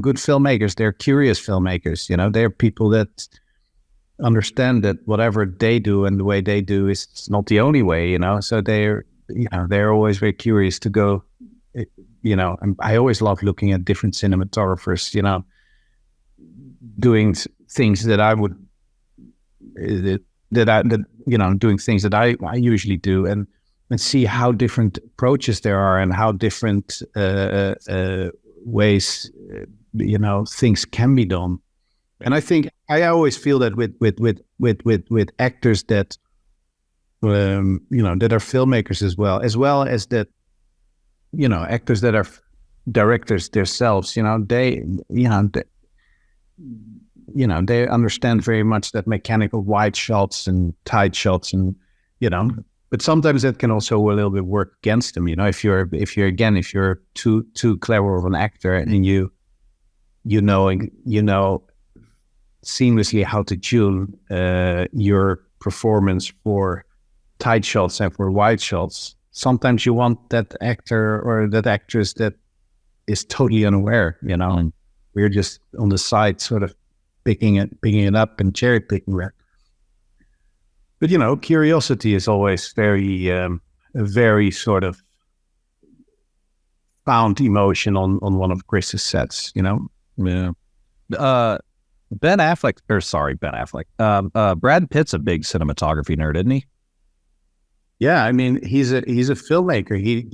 good filmmakers, they're curious filmmakers, they're people that understand that whatever they do and the way they do is not the only way, so they're always very curious to go, and I always love looking at different cinematographers, doing things that I would, doing things that I usually do, and see how different approaches there are and how different ways things can be done. And I think I always feel that with actors that that are filmmakers as well as that actors that are directors themselves, they understand very much that mechanical wide shots and tight shots and but sometimes that can also a little bit work against them. If you're too clever of an actor and you know seamlessly how to tune your performance for tight shots and for wide shots, sometimes you want that actor or that actress that is totally unaware. And we're just on the side, sort of picking it up and cherry picking it. But curiosity is always a very sort of found emotion on one of Chris's sets. Yeah. Ben Affleck. Brad Pitt's a big cinematography nerd, isn't he? Yeah, I mean, he's a filmmaker. He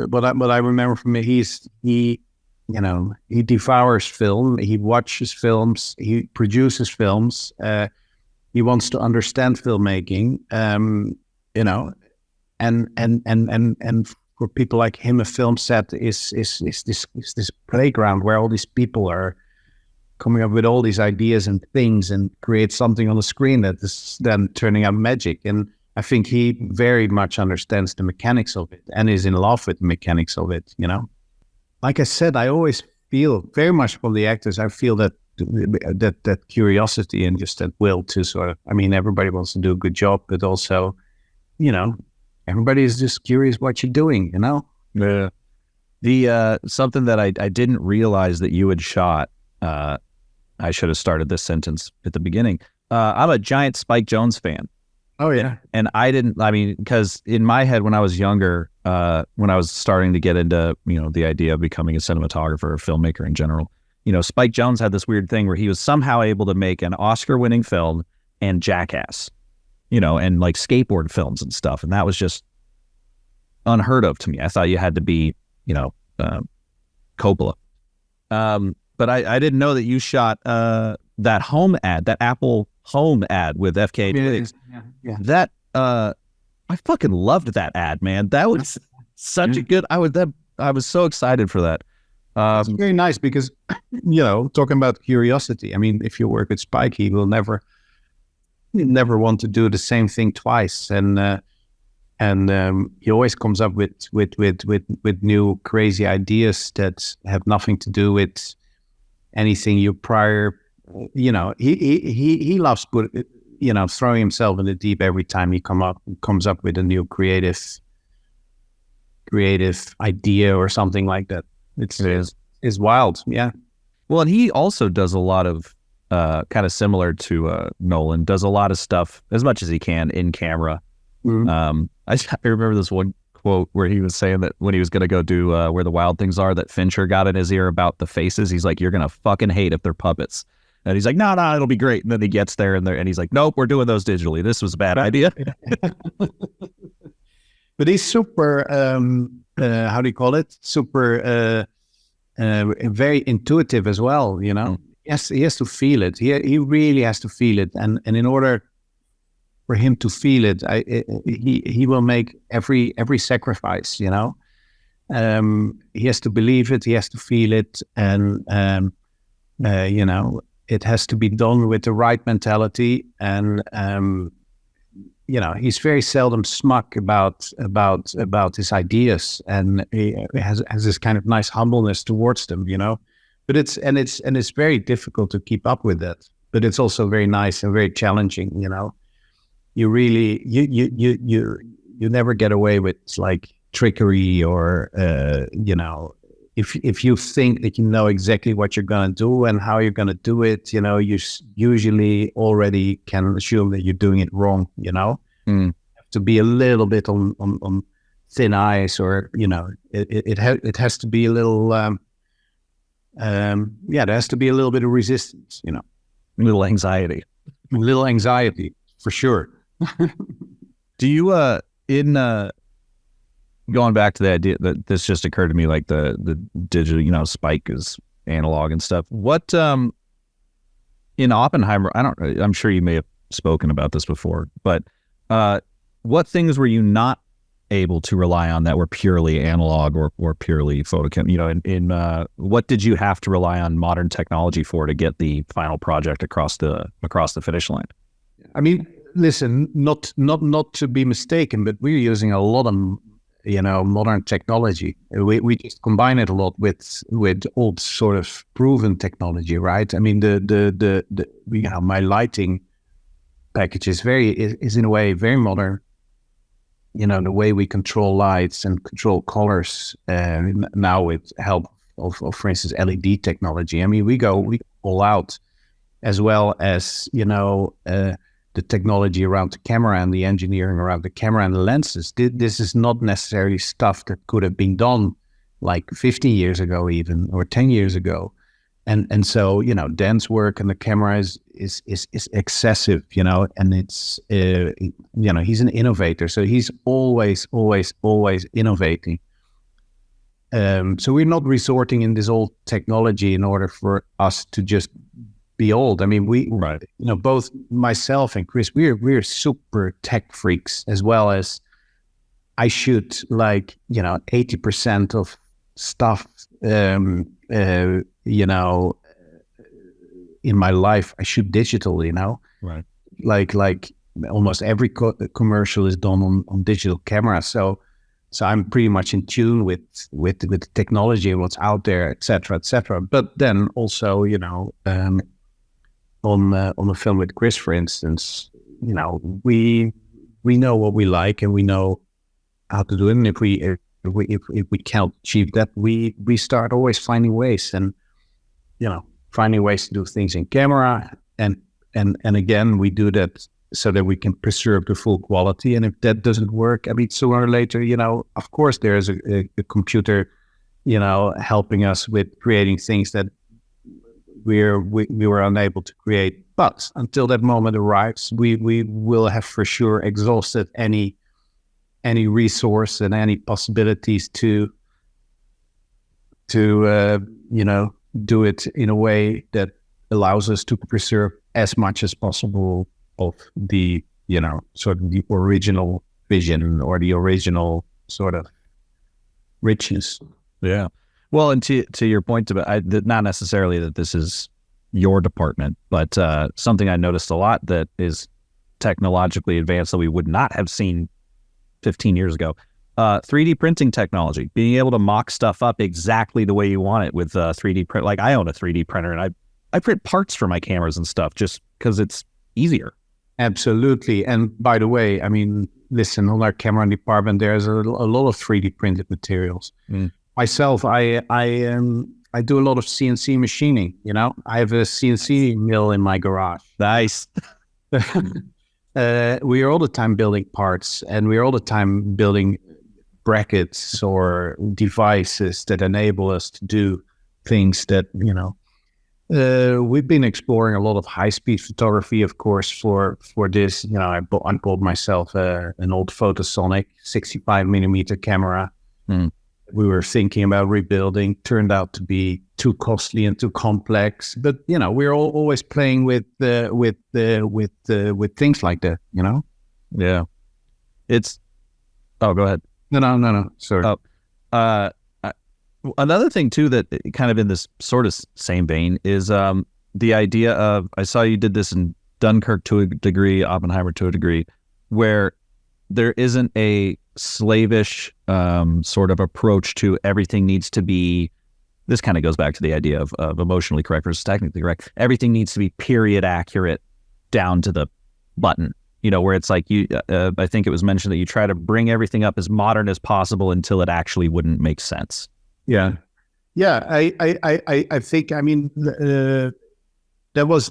what I remember from it, he devours film. He watches films. He produces films. He wants to understand filmmaking, and for people like him, a film set is this playground where all these people are coming up with all these ideas and things and create something on the screen that is then turning out magic. And I think he very much understands the mechanics of it and is in love with the mechanics of it. Like I said, I always feel very much from the actors. I feel that curiosity and just that will to sort of, I mean, everybody wants to do a good job, but also, everybody is just curious what you're doing, Yeah. The something that I didn't realize that you had shot, I should have started this sentence at the beginning. I'm a giant Spike Jonze fan. Oh yeah. And because in my head when I was younger, when I was starting to get into, the idea of becoming a cinematographer or filmmaker in general, Spike Jonze had this weird thing where he was somehow able to make an Oscar-winning film and Jackass, and like skateboard films and stuff. And that was just unheard of to me. I thought you had to be, Coppola. But I didn't know that you shot that home ad, that Apple home ad with FK. Yeah. That, I fucking loved that ad, man. That was such a good, I was so excited for that. It's very nice because, talking about curiosity. I mean, if you work with Spike, he will never want to do the same thing twice, and he always comes up with new crazy ideas that have nothing to do with anything you prior. He loves throwing himself in the deep every time he comes up with a new creative idea or something like that. It's wild, yeah. Well, and he also does a lot of kind of similar to Nolan, does a lot of stuff as much as he can in camera. I remember this one quote where he was saying that when he was going to go do Where the Wild Things Are, that Fincher got in his ear about the faces. He's like, you're going to fucking hate if they're puppets. And he's like, no, it'll be great. And then he gets there and he's like, nope, we're doing those digitally. This was a bad idea. But he's super, how do you call it? Super, very intuitive as well, you know? He has to feel it. He really has to feel it. And in order for him to feel it, he will make every sacrifice, you know? He has to believe it. He has to feel it. And, you know, it has to be done with the right mentality. And, you know, he's very seldom smug about his ideas, and he has this kind of nice humbleness towards them, you know. But it's very difficult to keep up with that. But it's also very nice and very challenging, you know. You really you never get away with like trickery or you know, if you think that you know exactly what you're gonna do and how you're gonna do it, you know, you usually already can assume that you're doing it wrong, you know. You have to be a little bit on thin ice, or you know, it has to be a little there has to be a little bit of resistance, you know, a little anxiety for sure. Do you going back to the idea that this just occurred to me, like the digital, you know, Spike is analog and stuff. What in Oppenheimer, I'm sure you may have spoken about this before, but what things were you not able to rely on that were purely analog or purely photochem? You know, in what did you have to rely on modern technology for to get the final project across the finish line? I mean, listen, not to be mistaken, but we're using a lot of, you know, modern technology. We just combine it a lot with old sort of proven technology, right? I mean, the you know, my lighting package is in a way very modern. You know, the way we control lights and control colors now with help of, for instance, LED technology. I mean, we go all out, as well as, you know, the technology around the camera and the engineering around the camera and the lenses. This is not necessarily stuff that could have been done like 50 years ago even, or 10 years ago. And so, you know, Dan's work and the camera is excessive, you know, and it's, you know, he's an innovator. So he's always innovating. So we're not resorting in this old technology in order for us to just be old. I mean, you know, both myself and Chris, we're super tech freaks, as well as I shoot like, you know, 80% of stuff, you know, in my life, I shoot digital, you know, right? Like almost every commercial is done on digital camera. So I'm pretty much in tune with the technology and what's out there, et cetera, et cetera. But then also, you know, on the film with Chris, for instance, you know, we know what we like and we know how to do it. And if we can't achieve that, we start always finding ways, and, you know, finding ways to do things in camera. And again, we do that so that we can preserve the full quality. And if that doesn't work, I mean, sooner or later, you know, of course there's a computer, you know, helping us with creating things that we were unable to create. But until that moment arrives, we will have for sure exhausted any resource and any possibilities to you know, do it in a way that allows us to preserve as much as possible of the, you know, sort of the original vision or the original sort of richness. Yeah. Well, and to your point about, not necessarily that this is your department, but something I noticed a lot that is technologically advanced that we would not have seen 15 years ago. 3D printing technology, being able to mock stuff up exactly the way you want it with 3D print. Like, I own a 3D printer and I print parts for my cameras and stuff just because it's easier. Absolutely. And by the way, I mean, listen, on our camera department, there's a lot of 3D printed materials. Myself, I I do a lot of CNC machining. You know, I have a CNC mill in my garage. Nice. We are all the time building parts, and we are all the time building brackets or devices that enable us to do things that, you know, we've been exploring a lot of high-speed photography, of course, for this. You know, I bought myself an old Photosonic 65mm camera. We were thinking about rebuilding, turned out to be too costly and too complex. But you know, we're always playing with things like that. You know. Yeah. It's. Oh, go ahead. No. Sorry. Another thing too that kind of in this sort of same vein is the idea of, I saw you did this in Dunkirk to a degree, Oppenheimer to a degree, where there isn't a slavish sort of approach to everything needs to be, this kind of goes back to the idea of emotionally correct versus technically correct. Everything needs to be period accurate down to the button, you know, where it's like I think it was mentioned that you try to bring everything up as modern as possible until it actually wouldn't make sense. Yeah. I think, I mean, that was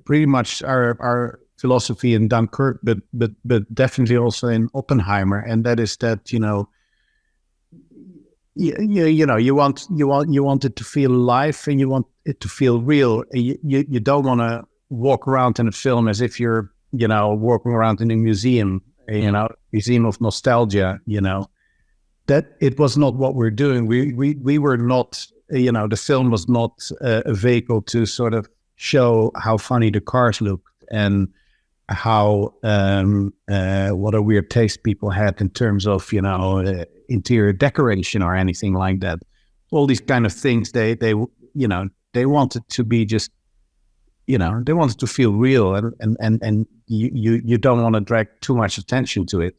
pretty much our philosophy in Dunkirk, but definitely also in Oppenheimer, and that is that, you know, you want it to feel alive, and you want it to feel real. You don't want to walk around in a film as if you're, you know, walking around in a museum, you know, museum of nostalgia, you know. That it was not what we're doing. We were not, you know, the film was not a vehicle to sort of show how funny the cars looked and how what a weird taste people had in terms of, you know, interior decoration or anything like that. All these kind of things, they you know, they wanted to be just, you know, they wanted to feel real, and you don't want to drag too much attention to it.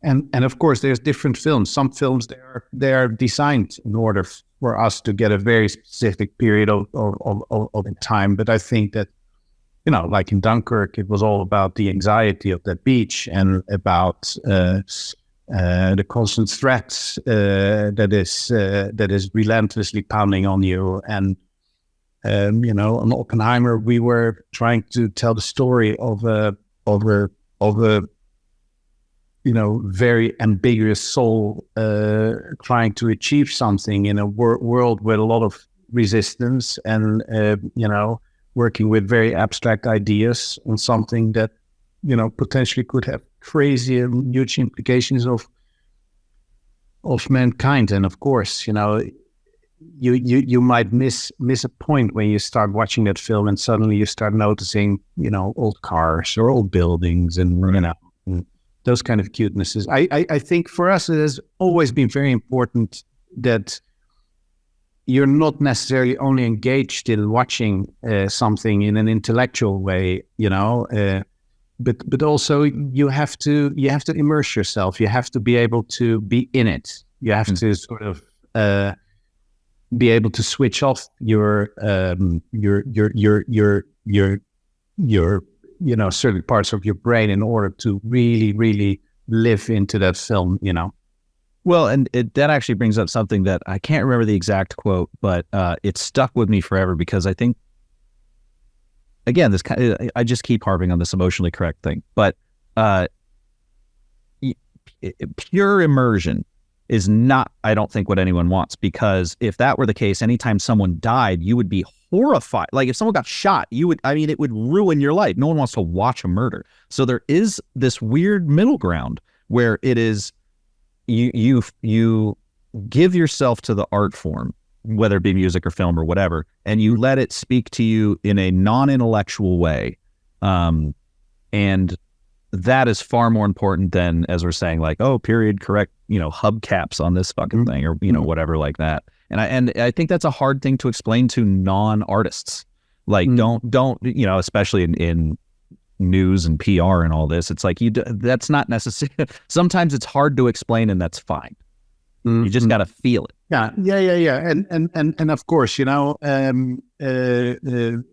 And of course, there's different films. Some films they are designed in order for us to get a very specific period of time. But I think that, you know, like in Dunkirk, it was all about the anxiety of that beach and about the constant threats that is relentlessly pounding on you. And you know, on Oppenheimer, we were trying to tell the story of a you know, very ambiguous soul trying to achieve something in a world with a lot of resistance, and you know, working with very abstract ideas on something that, you know, potentially could have crazy and huge implications of mankind. And of course, you know, you might miss a point when you start watching that film, and suddenly you start noticing, you know, old cars or old buildings, and you know, those kind of cutenesses. I think for us, it has always been very important that you're not necessarily only engaged in watching something in an intellectual way, you know, but also you have to immerse yourself. You have to be able to be in it. You have to sort of be able to switch off your you know, certain parts of your brain in order to really live into that film, you know. Well, and that actually brings up something that I can't remember the exact quote, but it stuck with me forever, because I think, again, this kind of, I just keep harping on this emotionally correct thing, but pure immersion is not, I don't think, what anyone wants, because if that were the case, anytime someone died, you would be horrified. Like if someone got shot, it would ruin your life. No one wants to watch a murder. So there is this weird middle ground where it is, you give yourself to the art form, whether it be music or film or whatever, and you let it speak to you in a non-intellectual way. And that is far more important than, as we're saying, like, oh, period correct, you know, hubcaps on this fucking thing, or, you know, whatever like that. And I think that's a hard thing to explain to non-artists. Like, don't, you know, especially in news and PR and all this, it's like, that's not necessary. Sometimes it's hard to explain, and that's fine. You just got to feel it. Yeah. And of course, you know, the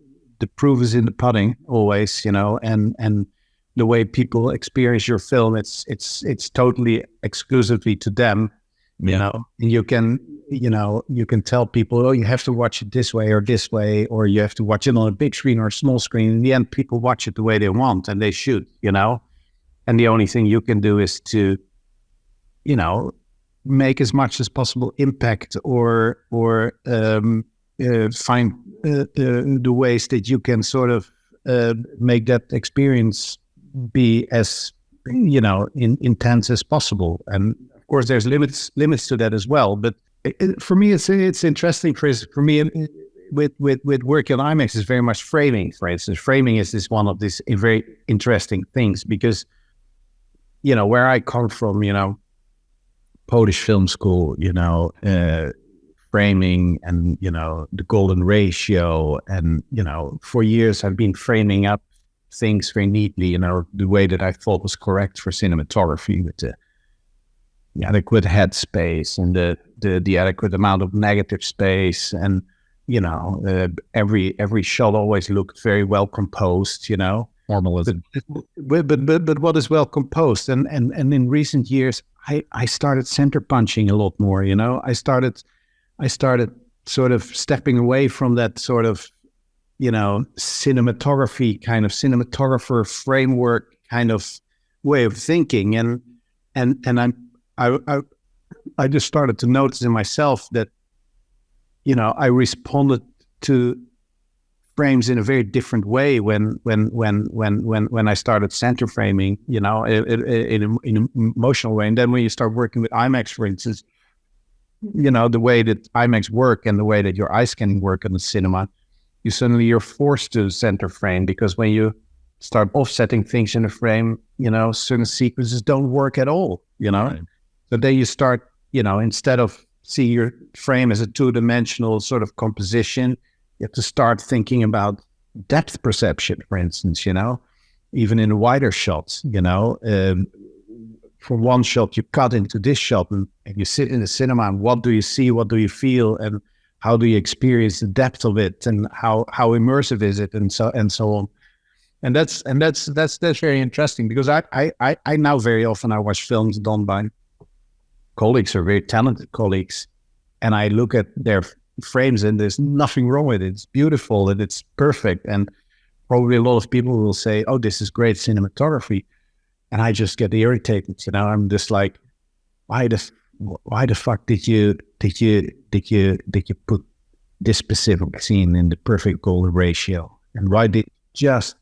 proof is in the pudding always, you know, and the way people experience your film, it's totally exclusively to them. you know, and you can tell people, oh, you have to watch it this way, or you have to watch it on a big screen or a small screen. In the end, people watch it the way they want, and they should, you know. And the only thing you can do is to, you know, make as much as possible impact, or find the ways that you can sort of make that experience be as, you know, intense as possible. And of course, there's limits to that as well. But for me, it's interesting, Chris. For me, with working on IMAX is very much framing. For instance, framing is one of these very interesting things because, you know, where I come from, you know, Polish film school, you know, framing and, you know, the golden ratio, and, you know, for years I've been framing up things very neatly, you know, the way that I thought was correct for cinematography, with the adequate head space and the adequate amount of negative space, and, you know, every shot always looked very well composed, you know. Formalism. But what is well composed? And in recent years, I started center punching a lot more, you know. I started sort of stepping away from that sort of, you know, cinematography kind of cinematographer framework kind of way of thinking, and I just started to notice in myself that, you know, I responded to frames in a very different way when I started center framing, you know, in an emotional way. And then when you start working with IMAX, for instance, you know, the way that IMAX work and the way that your eye scanning work in the cinema, you're forced to center frame, because when you start offsetting things in a frame, you know, certain sequences don't work at all, you know. Right. So then you start, you know, instead of see your frame as a two-dimensional sort of composition, you have to start thinking about depth perception, for instance, you know, even in wider shots, you know. For one shot, you cut into this shot and you sit in the cinema, and what do you see, what do you feel, and how do you experience the depth of it, and how immersive is it, and so on. And that's very interesting, because I now very often I watch films done by colleagues or very talented colleagues, and I look at their frames and there's nothing wrong with it. It's beautiful and it's perfect, and probably a lot of people will say, "Oh, this is great cinematography," and I just get irritated. You know, I'm just like, why the fuck did you put this specific scene in the perfect golden ratio, and why did just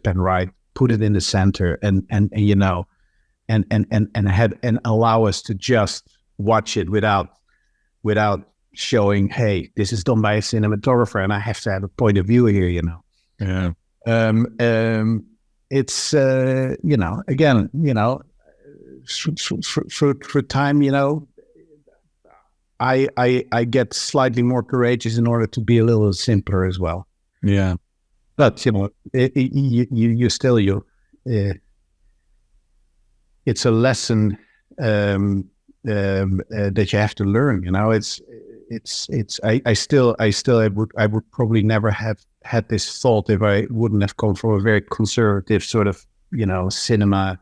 pen right, put it in the center, and you know, and allow us to just watch it without showing, hey, this is done by a cinematographer, and I have to have a point of view here, you know. Yeah. It's you know, again, you know, for time, you know, I get slightly more courageous in order to be a little simpler as well. Yeah. But, you know, you still, it's a lesson that you have to learn, you know. I would probably never have had this thought if I wouldn't have come from a very conservative sort of, you know, cinema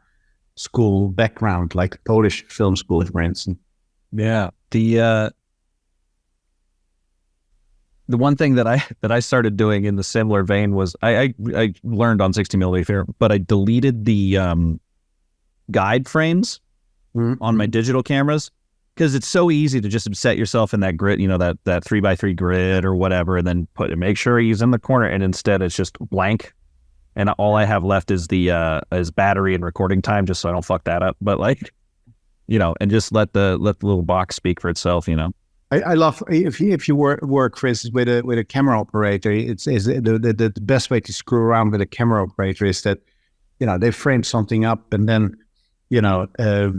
school background, like the Polish film school, for instance. Yeah. The one thing that I started doing in the similar vein was I learned on 60 millimeter, but I deleted the guide frames on my digital cameras, because it's so easy to just set yourself in that grid, you know, that 3x3 grid or whatever, and then make sure he's in the corner, and instead it's just blank, and all I have left is the is battery and recording time, just so I don't fuck that up. But, like, you know, and just let the little box speak for itself, you know. I love if you work, Chris, with a camera operator. It's the best way to screw around with a camera operator is that, you know, they frame something up, and then, you know,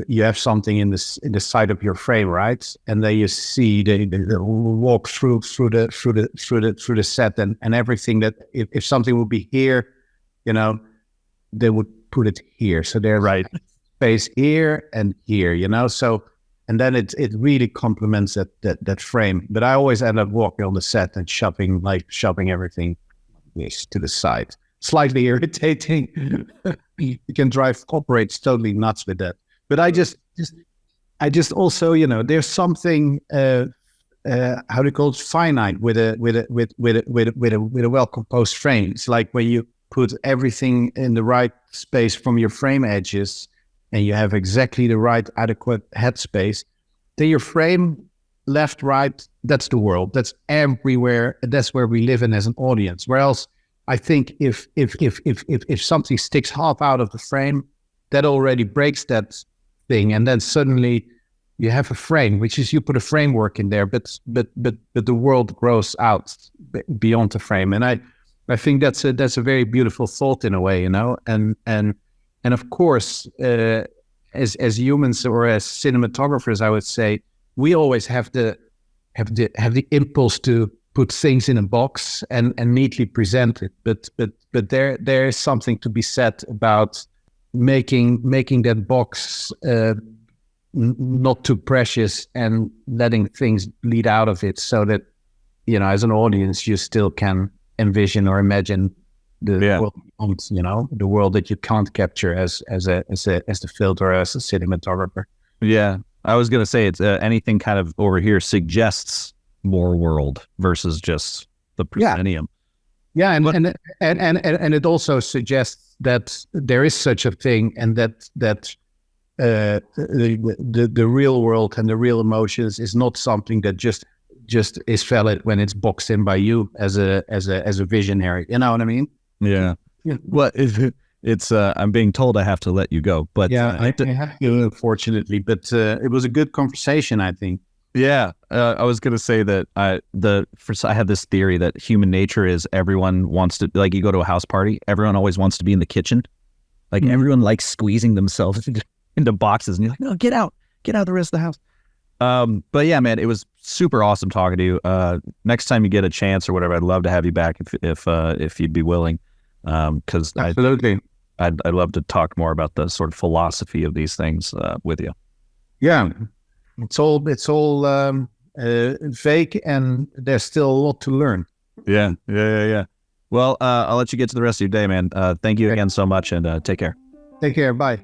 you have something in the side of your frame, right? And then you see they walk through the set and everything, that if something would be here, you know, they would put it here. So there's right space here and here, you know. So, and then it really complements that frame. But I always end up walking on the set and shoving everything to the side. Slightly irritating. You can drive operates totally nuts with that. But I just I just also, there's something how do you call it, finite with a well composed frame. It's like when you put everything in the right space from your frame edges, and you have exactly the right adequate headspace, then your frame, left, right, that's the world. That's everywhere. That's where we live in as an audience. Whereas I think if something sticks half out of the frame, that already breaks that thing, and then suddenly you have a frame, which is you put a framework in there, but the world grows out beyond the frame, and I think that's a very beautiful thought in a way, and of course, as humans or as cinematographers, I would say we always have the impulse to put things in a box and neatly present it, but there is something to be said about making that box not too precious and letting things lead out of it, so that as an audience you still can envision or imagine the world, the world that you can't capture as the filter, as a cinematographer. Yeah, I was gonna say it's anything kind of over here suggests more world versus just the proscenium. Yeah, and it also suggests that there is such a thing, and that the real world and the real emotions is not something that just is valid when it's boxed in by you as a visionary. You know what I mean? Yeah. Well, it's I'm being told I have to let you go, but I have to, unfortunately. But it was a good conversation, I think. Yeah, I was gonna say that I have this theory that human nature is everyone wants to, like, you go to a house party, everyone always wants to be in the kitchen, like everyone likes squeezing themselves into boxes, and you're like, no, get out of the rest of the house. But yeah, man, it was super awesome talking to you. Next time you get a chance or whatever, I'd love to have you back if you'd be willing. Because absolutely, I'd love to talk more about the sort of philosophy of these things with you. Yeah, it's all fake, and there's still a lot to learn. Yeah. Well, I'll let you get to the rest of your day, man. Thank you again so much, and take care. Take care. Bye.